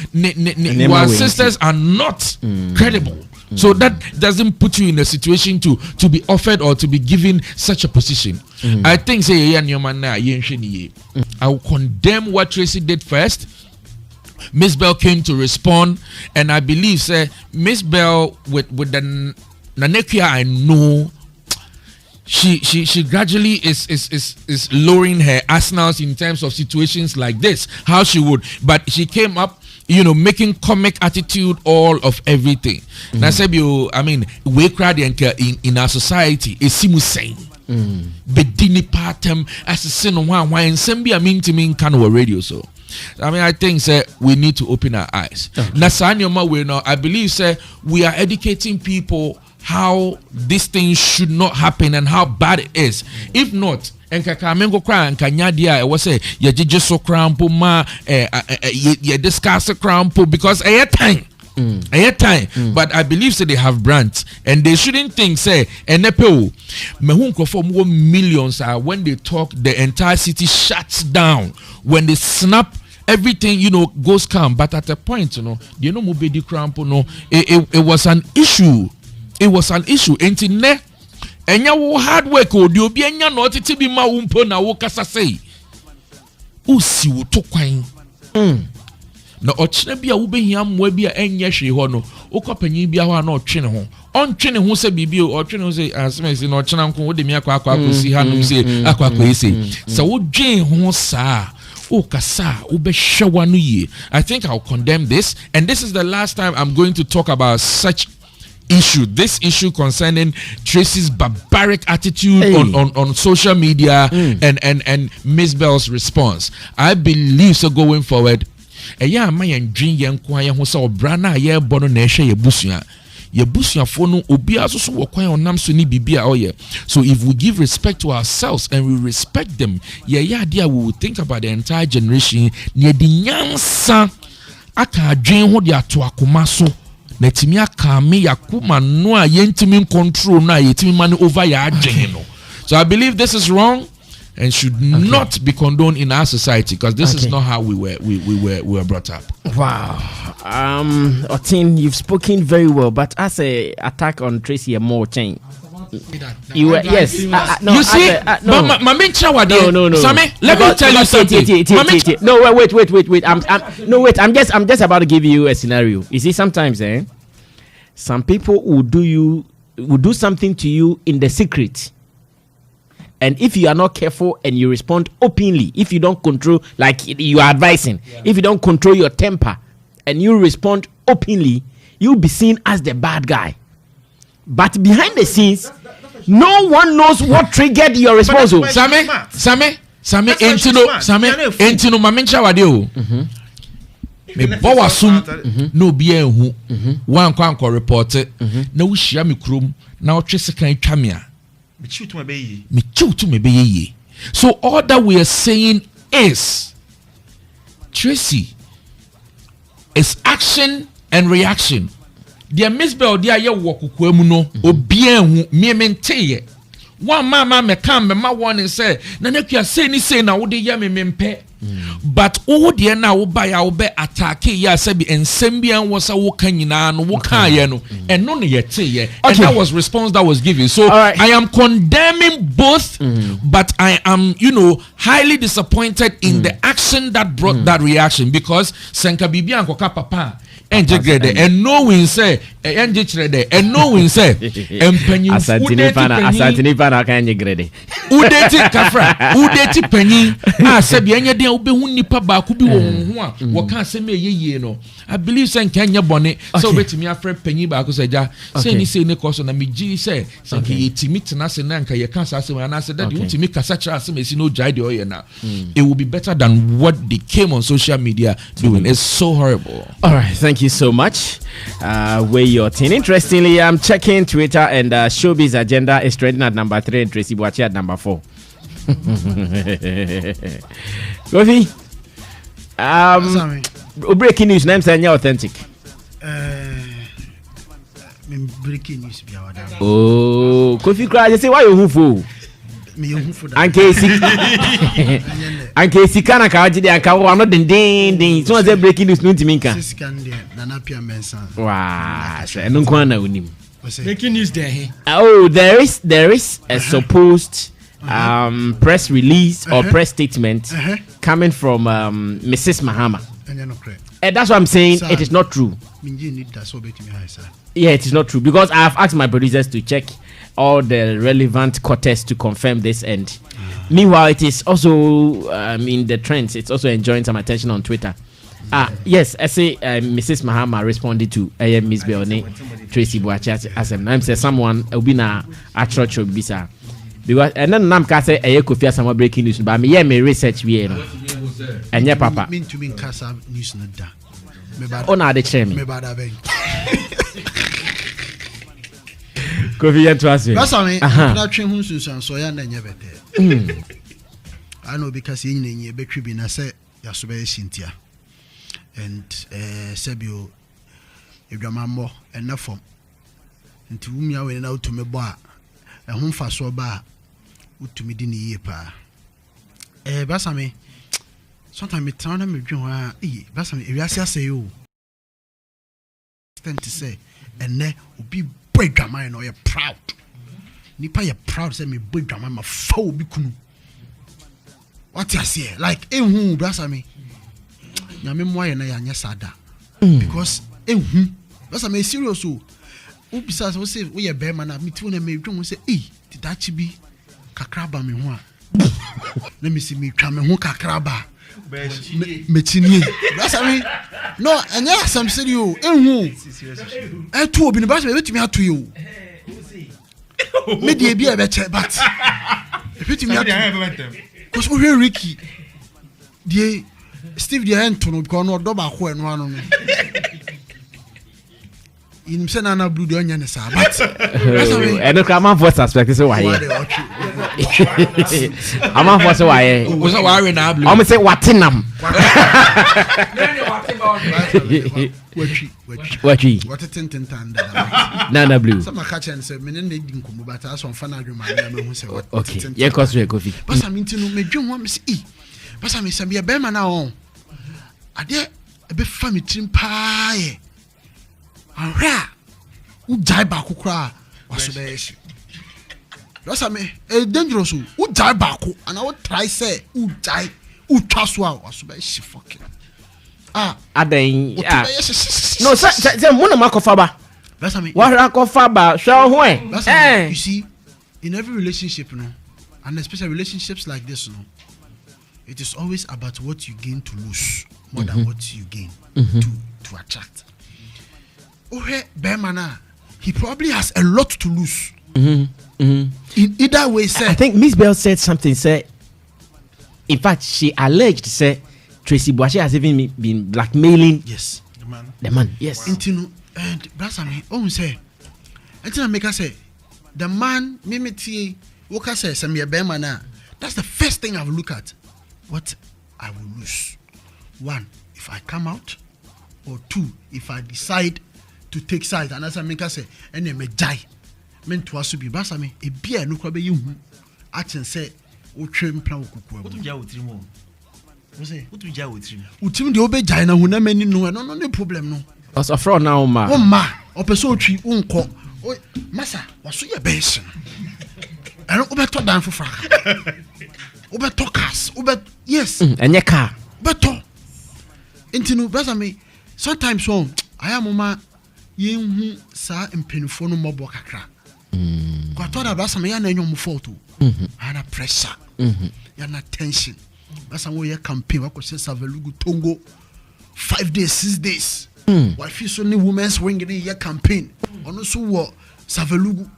our sisters are not credible. So that doesn't put you in a situation to be offered or to be given such a position. I think say I will condemn what Tracey did first. Mzbel came to respond, and I believe say Mzbel with the Nanekia I know she gradually is lowering her arsenals in terms of situations like this. How she would, but she came up making comic attitude all of everything. Now, I mean, we crowd in our society is simusane. Bedini partem as a sin on one and sembi a mean to mean can radio. So I mean, I think we need to open our eyes. Nasanyoma, we know. I believe we are educating people how this thing should not happen and how bad it is. If not, Kamengo cry and Kanyadia, I was say, ya jijiso crampo ma, ya discuss a crampo because a time. But I believe they have brands and they shouldn't think NPO mehunko for more millions are when they talk the entire city shuts down when they snap everything goes calm, but at a point mubedi crampo it was an issue. It was an issue. Entine enya wo hard work odi obi enya no tete bi ma wo mpo na wo kasa sei. Usi wo to kwan. Na ochina bi a wo behia mmoa bi a enya hwe ho no. Okopanyin bi a ho na otwene ho. Ontwene ho se bibi o otwene ho se asmesi na ochina nko wo de mi akwa akosi hanum se akwa ese. So wo dwen ho saa. I think I'll condemn this, and this is the last time I'm going to talk about such issue. This issue concerning Tracey's barbaric attitude on social media and Mzbel's response. I believe so going forward. So if we give respect to ourselves and we respect them, we will think about the entire generation. Netimi akame yakuma no a yentimi control na yetimi money over ya ageno. So I believe this is wrong and should not be condoned in our society because this is not how we were brought up. Wow. Otin, you've spoken very well, but as a attack on Tracey a more change. You were, yes. No, you see, no. No. Sammy, let me tell you something. No, wait. I'm just about to give you a scenario. You see, sometimes, some people will do something to you in the secret, and if you are not careful and you respond openly, if you don't control, like you are advising, if you don't control your temper and you respond openly, you'll be seen as the bad guy. But behind the scenes, no one knows what triggered your response. Sammy, entino mamencha wadeo. Me bawa sum no bia hu. Wan kwa report na wo hia me krom na wo twese kan twamea. Me chiw to me be ye. So all that we are saying is Tracey is action and reaction. Dear Mzbel, dear ye walk no obia hu me menteye. One mama me come me ma one and say na nekia say na wo de ye me mempe. But all the na wo ba ya wo be attack ya say bi ensem bia wo sa wo kan nyina no wo kan ye no and no ye teye. And that was response that was given. So right. I am condemning both, but I am highly disappointed in the action that brought that reaction because senka bibia ankoka papa and knowing say and knowing say asantini pana kan yegrede udeti kafra udeti panyi asabi anya de obehu nipa ba ku bi wo ho a wo kan asem eyeye no I believe say nkan nya bone so betimi afre panyi ba ko seja say ni say ne koso na migi say ke yetimi tena se na nka ye kan sa asem na say that utimi kasa kira asem esi no jai de oye na it will be better than what they came on social media doing. It's so horrible. All right, thank you so much. Where you're tuning. Interestingly, I'm checking Twitter and Showbiz Agenda is trending at number 3 and Tracey Boakye at number 4. Kofi, breaking news. Name saying authentic. Breaking news. Oh, Kofi cry. You say why you fool? Anke kana ka wajide anka wo no den so say breaking news no ntiminka wow so eno kwa na unim breaking news there. Oh, there is a supposed press release or press statement coming from Mrs. Mahama. And that's what I'm saying. It is not true. Yeah, it is not true because I have asked my producers to check all the relevant quarters to confirm this, and meanwhile it is also in the trends. It's also enjoying some attention on Twitter. Yes, I say Mrs. Mahama responded to Mzbel ne Tracey Boakye as I'm say someone will be na a church of bisa. Because and then Nam ka say Kofi Asama breaking news, but me me research we no. And yeah, papa. Mean to mean Casa news na da. Oh, na the chairman. Me bad abeg. Kofi yet to us. That's me. Na twen hu sunsun so ya na nya bete. I know because yin nye betwi bi na say ya so be Cynthia. And Sebio Edwamambo and na form. Nti wumia we na utume bo a ho mfa so ba utumi di ni yie pa. Basa me sometimes me town na me dwen ha basa me ewiase asey o. Stand to say and ne obi boy dwama no you proud. Nipa you proud say me boy dwama ma fa obi kunu. What you say like ehun basa me nyame moye na ya nya sada because basa me serious o. Ubisa so say we be man na meti wona me dwon say did that bi kakraba me ho a let me see me twa me ho kakraba me chini basa me no anya asam say you to obi ne basa me betumi ato you me dey bi e be che but betumi ato cuz we Ricky dey Steve dey ento no because no do ba ko eno ano no in say na blue dey onya ne sa but and the man voice aspect say why I'm for say why was a worry na blue I'm say watinam what tintin tanda na blue some catch and say me ne di nkomo but as on fan adwuma na me hu say what okay ye cause we coffee but I mean to no me dwon ho me say but I mean say be be man na on ade e be family trim pa ye ahra u jai ba kokura waso be yeshi that's me dangerous u jai ba ko and I would try say u jai u twaso a waso be yeshi fucking aden no say mo na makofa ba that's me what akofa ba hwe ho you see in every relationship no and especially relationships like this no it is always about what you gain to lose more than what you gain to attract. Bermana, he probably has a lot to lose. In either way, sir. I think Mzbel said something. Say, in fact, she alleged, say, Tracey Boakye has even been blackmailing. Yes, the man. Yes. Intino and Brasami. Oh, say, Intino make us say, the man mimiti. Woka say, Sammy Bermana. That's the first thing I will look at. What I will lose. One, if I come out, or two, if I decide to take sides, and as I make us say, and then me die. Men to us to be basami, a beer no crabbe you. Action say, O trim plan kuku. What do you with him? What do you with him? Utim the obey Jina who never knew, no problem, no. As a fraud now, ma. Oh, ma, or perso tree, unco. Oh, massa, what's your base? I don't over down for frack. Over talkers, over yes, and your car. But intinu basami. Sometimes so I am mama yen sa mpenifo no mobo kakra. Kwa toda basa me ya na nyom fault o. Ana pressure. Ya na tension. Basa wo ye campaign wa ko se Savelugu Tongo 5 days 6 days. Why feel so ni women's wing in ye campaign. Ono so wo Savelugu.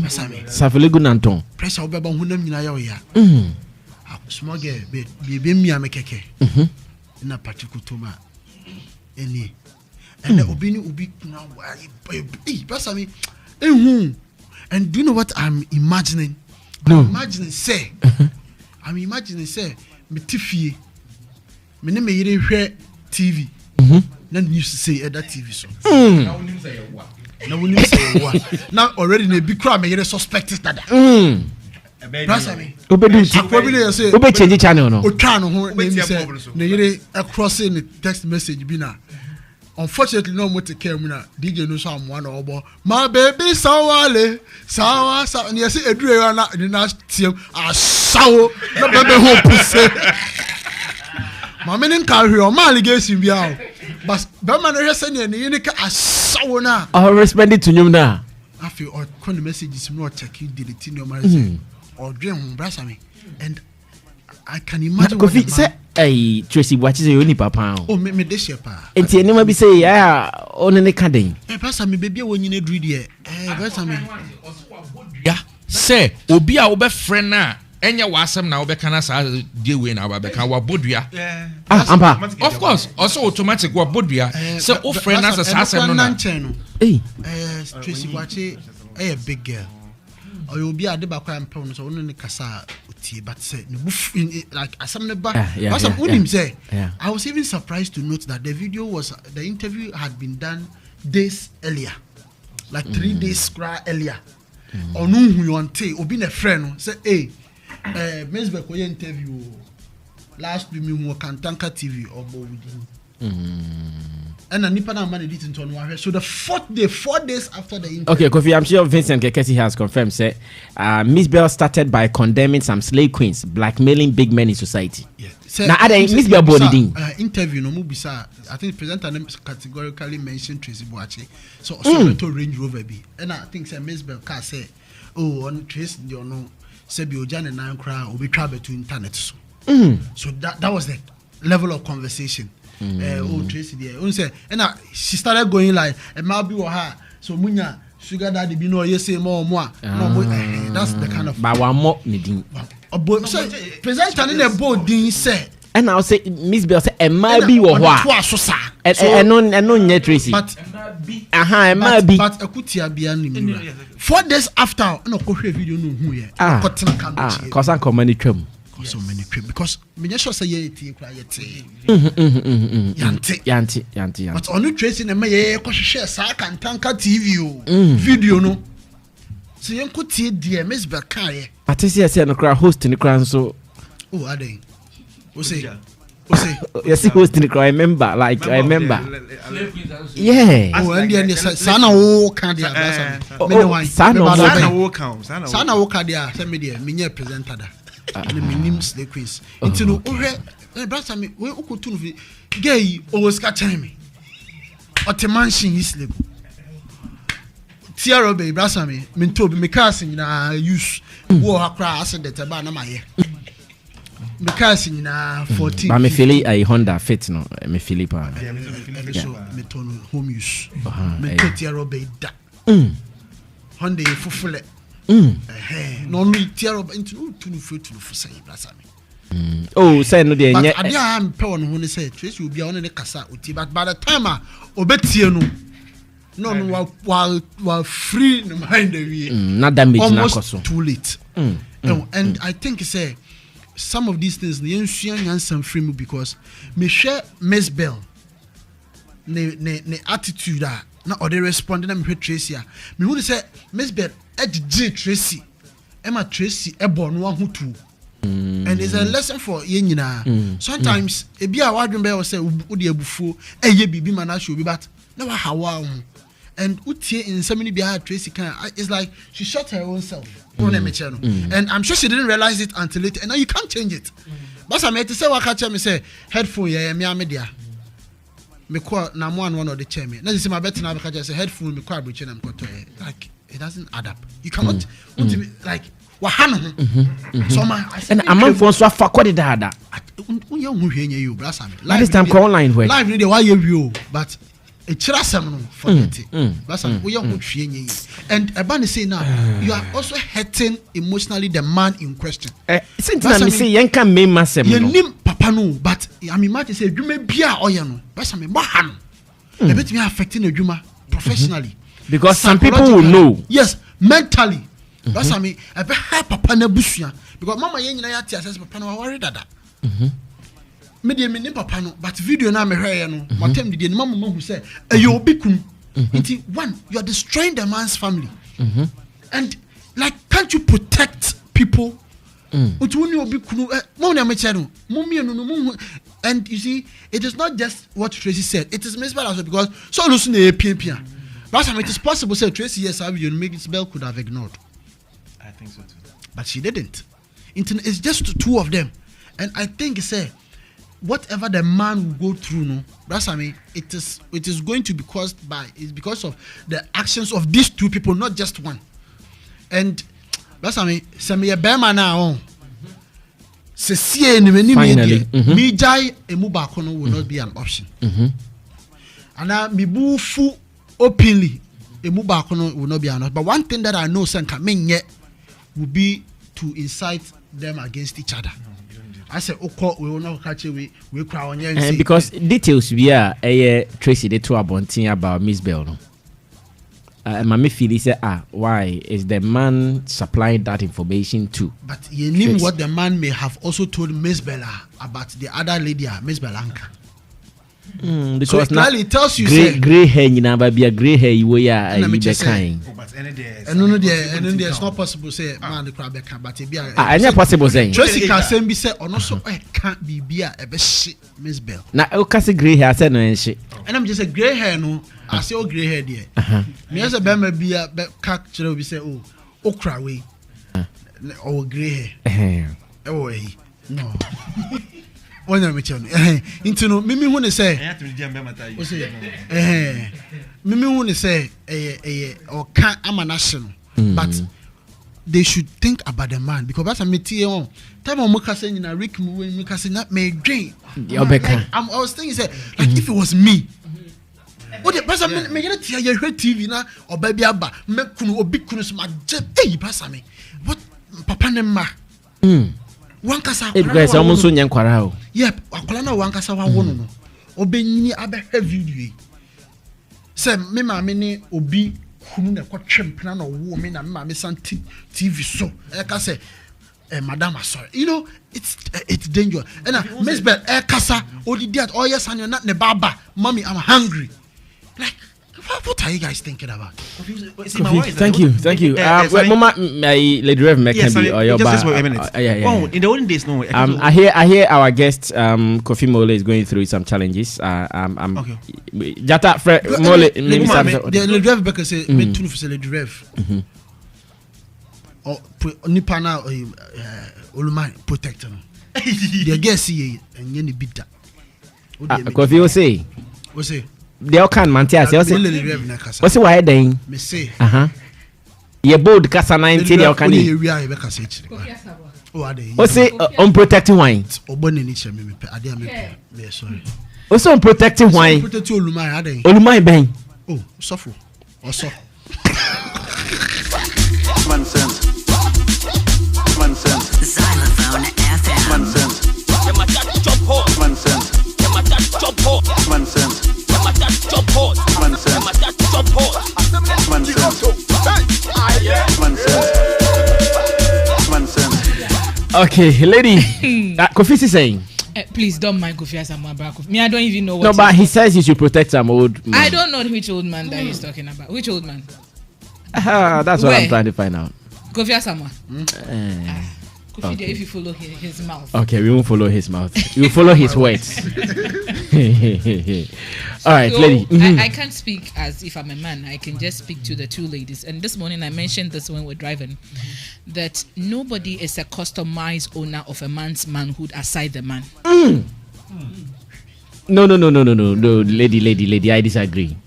Basa me. Savelugu nanton. Pressure obeba hunam nyina ya o ya. Small girl be mi amekeke. Na patikutuma. Any and the obini ubi now basami and do you know what I'm imagining? No. I'm imagining say I'm imagining say me tifie me ne me yire hwe TV na news say that TV so na wonim say what now already na bi kra me yire suspect that basami obe change channel no o twa no ho na mi say na yire across in the text message bi na unfortunately no more take care na DJ no so amwa na obo my baby sawale sawa and you say edure na na tiem asawo na bebe ho puse ma me nin ka hwe o ma allegation bi a but be ma no hwe se ne yini ka asawo na responding to nyum na afi or con messages no check you delete no ma say or dream brasa me and I can imagine Kofi say Hey, Tracey, what is your papa? Oh, me this year, pa. And see, never be say, yeah, on any cutting. Pastor, me baby, when you need read here. Pastor, me. Yeah, say, Obi a obe friend na. Enya wasem na obe kana sa deal we na obe kan wabodua. Ampa. Of course, also automatic wabodua. So o friend na sa asem no na. Hey. Tracey Wache, a big girl. Or you'll be at the back and pounds or only Kasa, but say, like, as some back. I was even surprised to note that the video was, the interview had been done days earlier, like 3 days earlier. Or no, who you want to, or being a friend, say, hey, Mzbel ko interview last week me wo Kantanka TV or Boakye. And nipa na man edit into no. So the 4 days after the interview. Okay, Kofi, I'm sure Vincent Kekesi has confirmed say Mzbel started by condemning some slave queens blackmailing big men in society. Yeah. Now other Mzbel body interview no mu bisa. I think presenter name categorically mentioned Tracey Boakye. So also to Range Rover be. And I think say Mzbel can say on Trace you know Sebi Ojan and Nine Cry will be travel to internet. So that was the level of conversation. Tracey there. And she started going like, and might be her. So Munya, sugar daddy, be no, yes, say more. That's the kind of. But one more needing. So, presenter in a boat didn't say. And I'll say, Mzbel say, and might be or what? And no, Tracey. But, it might be. But a kutia be an 4 days after, no, video no who here. Cause I'm coming to so many trips because me just say yeti yanti. But on Tracey na me ko hwehwe sa Kantanka TV video no. So yen ko tie die Mzbel kai. Atisi say no cry host ni cry so. Oh adai. O say. Yes, host ni cry remember I remember. Yeah. Oh and sana wo kan dia sana wo kan dia say me dia me nye presenter da. And the names the quiz. It's no brother me we ukutu no gay always catch me. Or the mansion is level. Tiaro be brother me told me casting na use war akra as the ba na my me casting na 14. But me feel a Honda Fit no me feel pa. Me turn home use. Me tiaro be da. Honda fufule. No me tear up into to for say blasami. Oh, say no dey. But I am pe on who say Tracey will be on the kasa uti but by the time obetie no while free no mind the way. Not damage na koso. Too late. And I think say some of these things the yen some free because me share Mzbel ne attitude na or they respond na me Tracey me who say Mzbel edge Tracey Emma Tracey ebo no ahutu and it's a lesson for yenyina sometimes e bia wadwen be say udi ebufuo eye bibi mana show bi but na wa hawa and utie in so many bia Tracey can it's like she shot her own self and I'm sure she didn't realize it until later and now you can't change it but I made to say what catch me say headphone me media me call na one of the chairman na say my bet na catch say headphone me call abreach na mkoto like it doesn't add up. You cannot like wahano. So my and a man for so far quite dada. Like this time call online where live need why you but a chirasam forget it. That's we are and Abani say now you are also hurting emotionally the man in question. Since I say yanka me masem no. Nim papa no but I mean Martin say you may be a oya no. That's me bahano. A bit me affecting a juma professionally. Because some people will know. Yes, mentally. That's I mean, I be help papa na busua because mama yen nyina yati assess papa na worry dada. Me dey me ni papa no but video na me hweye no, motem dey ni mama who say you obi kun. One, you are destroying the man's family. And like can't you protect people? And you see, it is not just what Tracey said, it is Mzbel also because so listen to PMP. Last time it is possible say Tracey yes Mzbel could have ignored. I think so too. But she didn't. It's just two of them. And I think say whatever the man will go through, no, that's I mean it is going to be caused by because of the actions of these two people, not just one. And that's I mean Sammy Bema now Se sie ni meni Finally. me jai emu baako no will not be an option. And me bu fu openly emu baako no will not be an option. But one thing that I know senka menye will be to incite them against each other. I said, "Okay, we will not catch we cry on you." Because details we are Tracey they two abonting about Mzbel. No, Mami Philly said, why is the man supplying that information too? But you knew what the man may have also told Mzbel about the other lady, Mzbel Anka. Because so it clearly tells you gray hair, you know, but be a gray hair you wear the kind. And no, it's not possible say man the crab can, but it be a. Any possible saying. Tracey can be said, or no, so I can't be a shit, Mzbel. Now, I say gray hair, I said no shit. And I'm just a gray hair, no. I say oh gray hair there. Me as a bema be a cat, we say oh okra way, or gray hair. Oh, no. One of me into no mimi when they say mimi when they say or can't I'm a national, but they should think about the man because that's a material time on Mukassin in a Rick Mukassin not made dream. I was thinking say like if it was me. What the person me get your TV na or baby abba me kunu obi kunu sma hey pasa me what papa ne ma wankasa because almost so nyan kwara o yep akola na wankasa wa wono no obenyini abehwe video say me ma me ne obi kunu na kwatwempena na wo me na me ma me san TV so e ka say madam sorry you know it's dangerous and Mzbel kasa odi at oh yes and you're not ne baba mommy I'm hungry. Like, what are you guys thinking about? Thank you. Mama, Lady Rev Mekembi or your Oh, in the olden days, no. I hear our guest Kofi Mole is going through some challenges. Okay. Jata Fred Mole, maybe some. The Lady Rev Becker say, "Me too for Lady Rev." Or Nipana Olumai protector. The guest see and you beat that. Kofi will say. What say? They all can mantia say what's why then me say ye bold kasa 90 they all can what's say unprotected wine obone ni cheme me ade me sorry what's unprotected wine protected olumai ben oh suffer also man sense Zylofon FM man sense man sense man sense Okay, lady. Kofi is saying. Please don't mind Kofi Asama Kofi. Me, I don't even know what. No, but he says you should protect some old man. I don't know which old man that he's talking about. Which old man? That's what I'm trying to find out. Kofi Asama. Kofi, okay. If you follow his mouth. Okay, we won't follow his mouth. You follow his words. All right, so, lady. I can't speak as if I'm a man. I can just speak to the two ladies. And this morning I mentioned this when we're driving, that nobody is a customized owner of a man's manhood aside the man. No, lady. I disagree.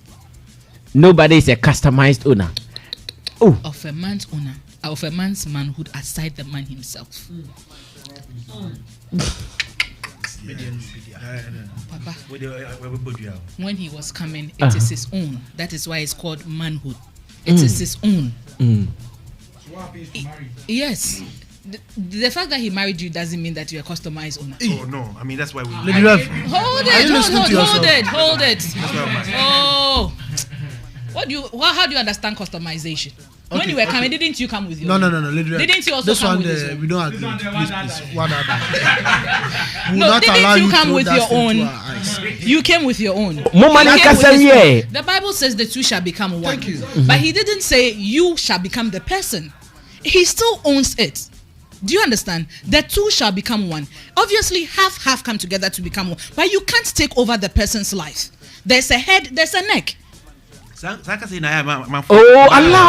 Nobody is a customized owner. Of a man's owner. Of a man's manhood aside the man himself. Papa, when he was coming, it is his own. That is why it's called manhood. It is his own. So what happens to marry? Yes. The fact that he married you doesn't mean that you're a customized owner. Oh no, I mean that's why we hold it. Oh, how do you understand customization? Okay, when you were coming, didn't you come with your own? No. Didn't you also come with your own? We don't agree. Please. No, didn't you come with your own? You came with your own. The Bible says the two shall become one. Thank you. But he didn't say you shall become the person. He still owns it. Do you understand? The two shall become one. Obviously, half come together to become one. But you can't take over the person's life. There's a head, there's a neck. Oh, Allah.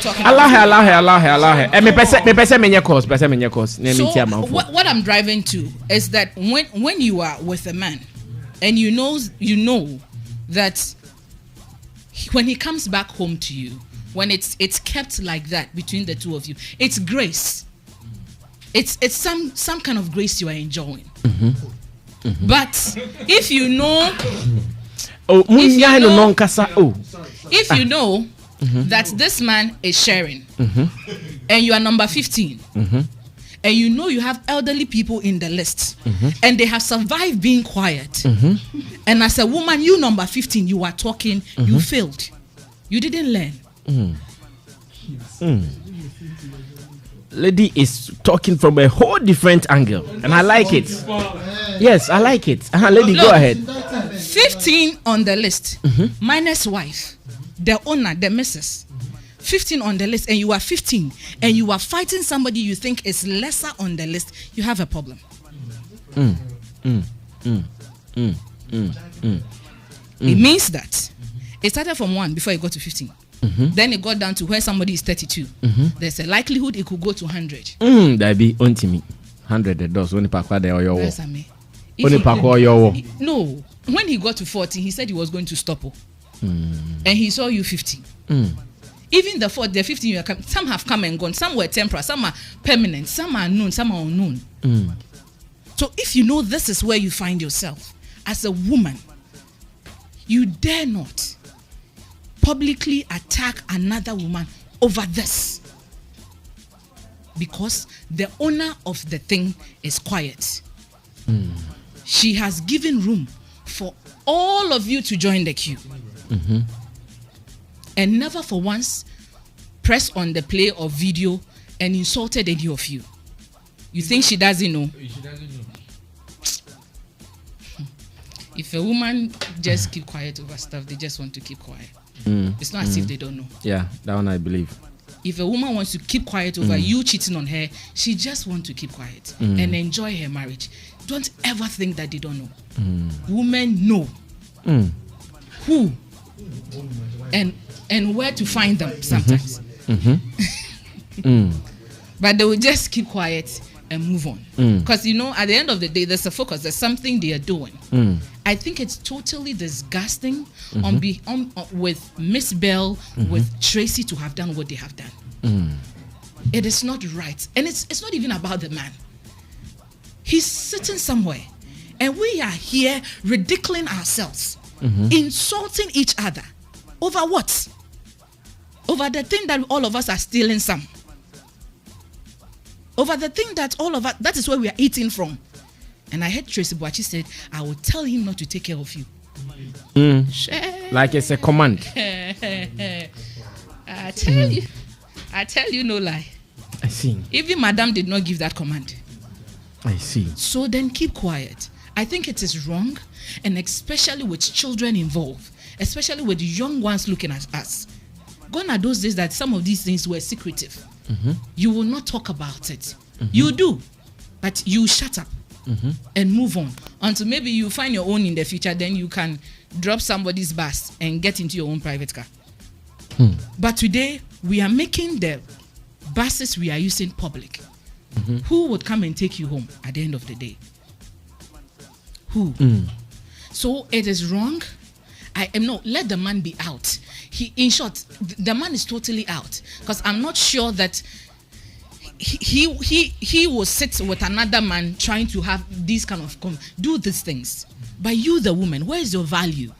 So what I'm driving to is that when you are with a man and you know that when he comes back home to you, when it's kept like that between the two of you, it's grace. it's some kind of grace you are enjoying. But if you know, if you know that this man is sharing, and you are number 15, and you know you have elderly people in the list, and they have survived being quiet, and as a woman, you number 15, you are talking, you failed, you didn't learn. Lady is talking from a whole different angle, and I like it. Yes, I like it. Lady, Look, go ahead. 15 on the list, minus wife, the owner, the missus. 15 on the list, and you are 15, and you are fighting somebody you think is lesser on the list. You have a problem. It means that it started from 1 before it got to 15. Then it got down to where somebody is 32. There's a likelihood it could go to 100. That be on to me. 100 the doors only pack there or your wall. Only pack or your wall. No, when he got to 40, he said he was going to stop. And he saw you 50. Even the 50 you are some have come and gone. Some were temporary, some are permanent, some are known, some are unknown. So if you know this is where you find yourself as a woman, you dare not publicly attack another woman over this, because the owner of the thing is quiet. She has given room for all of you to join the queue, and never for once press on the play of video and insulted any of you. You think she doesn't know? She doesn't know. If a woman just keep quiet over stuff, they just want to keep quiet. It's not as if they don't know. Yeah, that one I believe. If a woman wants to keep quiet over you cheating on her, she just wants to keep quiet and enjoy her marriage. Don't ever think that they don't know. Women know who and where to find them sometimes. But they will just keep quiet and move on. Because, you know, at the end of the day, there's a focus. There's something they are doing. I think it's totally disgusting with Mzbel, with Tracey to have done what they have done. It is not right. And it's not even about the man. He's sitting somewhere. And we are here ridiculing ourselves, insulting each other. Over what? Over the thing that all of us are stealing some. Over the thing that all of us, that is where we are eating from. And I heard Tracey Boakye said, I will tell him not to take care of you. Like it's a command. I tell you no lie. I see. Even Madam did not give that command. I see. So then keep quiet. I think it is wrong, and especially with children involved, especially with young ones looking at us. Gone are those days that some of these things were secretive. You will not talk about it. You do, but you shut up and move on until maybe you find your own in the future. Then you can drop somebody's bus and get into your own private car. But today we are making the buses we are using public. Who would come and take you home at the end of the day? Who? So it is wrong. I am not. Let the man be out. In short, the man is totally out, because I'm not sure that he will sit with another man trying to have these kind of do these things. But you, the woman, where is your value?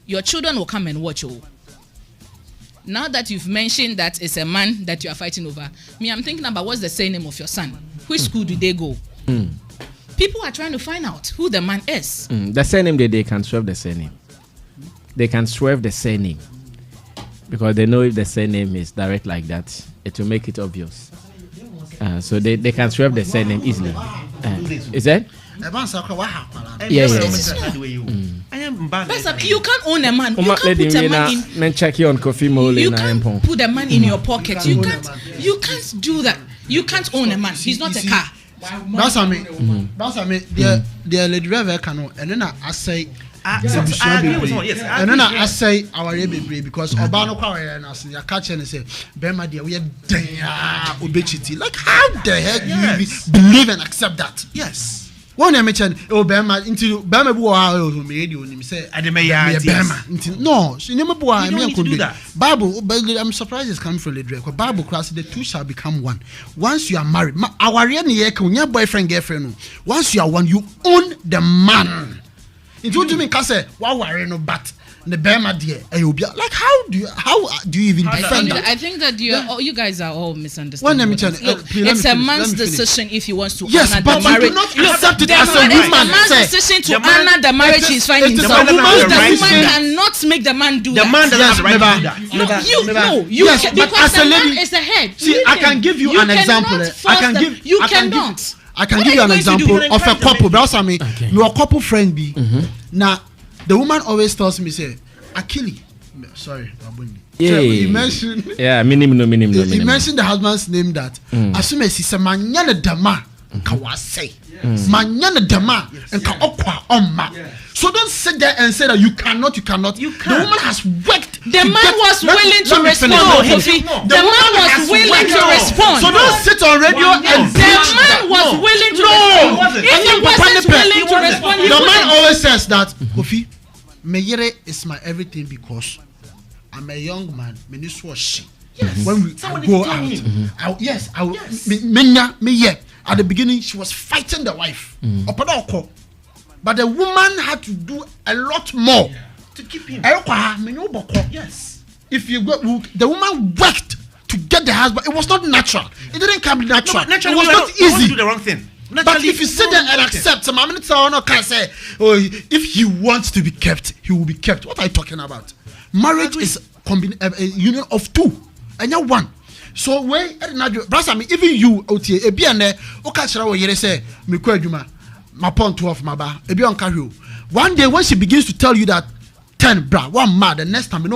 Your children will come and watch you. Now that you've mentioned that it's a man that you are fighting over, I'm thinking about what's the surname of your son. Which school do they go? People are trying to find out who the man is. The surname, they can swerve the surname. They can swerve the surname, because they know if the surname is direct like that, it will make it obvious. So they can swerve the surname easily. Is that? You can't own a man. You can't put a man in. You can't put a man in your pocket. You can't do that. You can't own a man. He's not a car. That's what I mean. That's what I mean. The lady driver cannot. And then I say, and then I say our baby, because Obano Korea and us, I catch and say, Bema dear, we are obesity. Like, how the heck do you believe and accept that? Yes. One I mentioned, oh, Bama into Bama Boa, radio, and say, Bama. No, she never boy. I mean, could do that. Bible, I'm surprised it's coming from the Drake. Bible class, the two shall become one. Once you are married, our your boyfriend, girlfriend, once you are one, you own the man. It would mean, Casse, wow, no, but. The Bama dear, like how do you even defend that? I think that you guys are all misunderstanding. It's a man's decision if he wants to honor the marriage. Not accept it as a woman. It's a man's decision to honor the marriage he's finding. The woman cannot make the man do that. The man doesn't have the right to do that. You because as a lady is the head. See, I can give you an example. You cannot. I can give you an example of a couple. That's what I mean. No, a couple friend be now. The woman always tells me, say, Akili. Sorry, yeah. You mentioned. Yeah, minimum. You mentioned the husband's name that. As soon as he said, Manyana Dama, Kawase. Manyana Dama, and Kaokwa Oma. So don't sit there and say that you cannot. The woman has worked. The man was willing to respond. The man was willing to respond. So don't sit on radio and the man was willing to respond. If he wasn't willing to respond, the man always says that, Kofi, Meyere is my everything because I'm a young man. Yes. When we go out, at the beginning she was fighting the wife. But the woman had to do a lot more to keep him. Yes. If you go, the woman worked to get the husband. It was not natural. It didn't come natural. No, it was not easy. Do the wrong thing. But if you sit there and accept, some can say, oh, if he wants to be kept, he will be kept. What are you talking about? Marriage is a union of two, and you're one. So when even you, OTA, say, my point 12, my bar, one day when she begins to tell you that 10, bra, one mad, the next time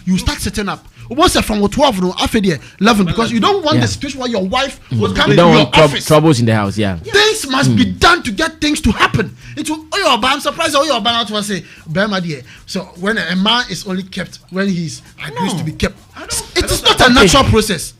you start setting up. What's from 12 no after 11 because you don't want the situation where your wife will come into your office. Troubles in the house, Things must be done to get things to happen. I'm surprised your banner was say, Bama dear. So when a man is only kept when he's agrees to be kept, it is not a natural process.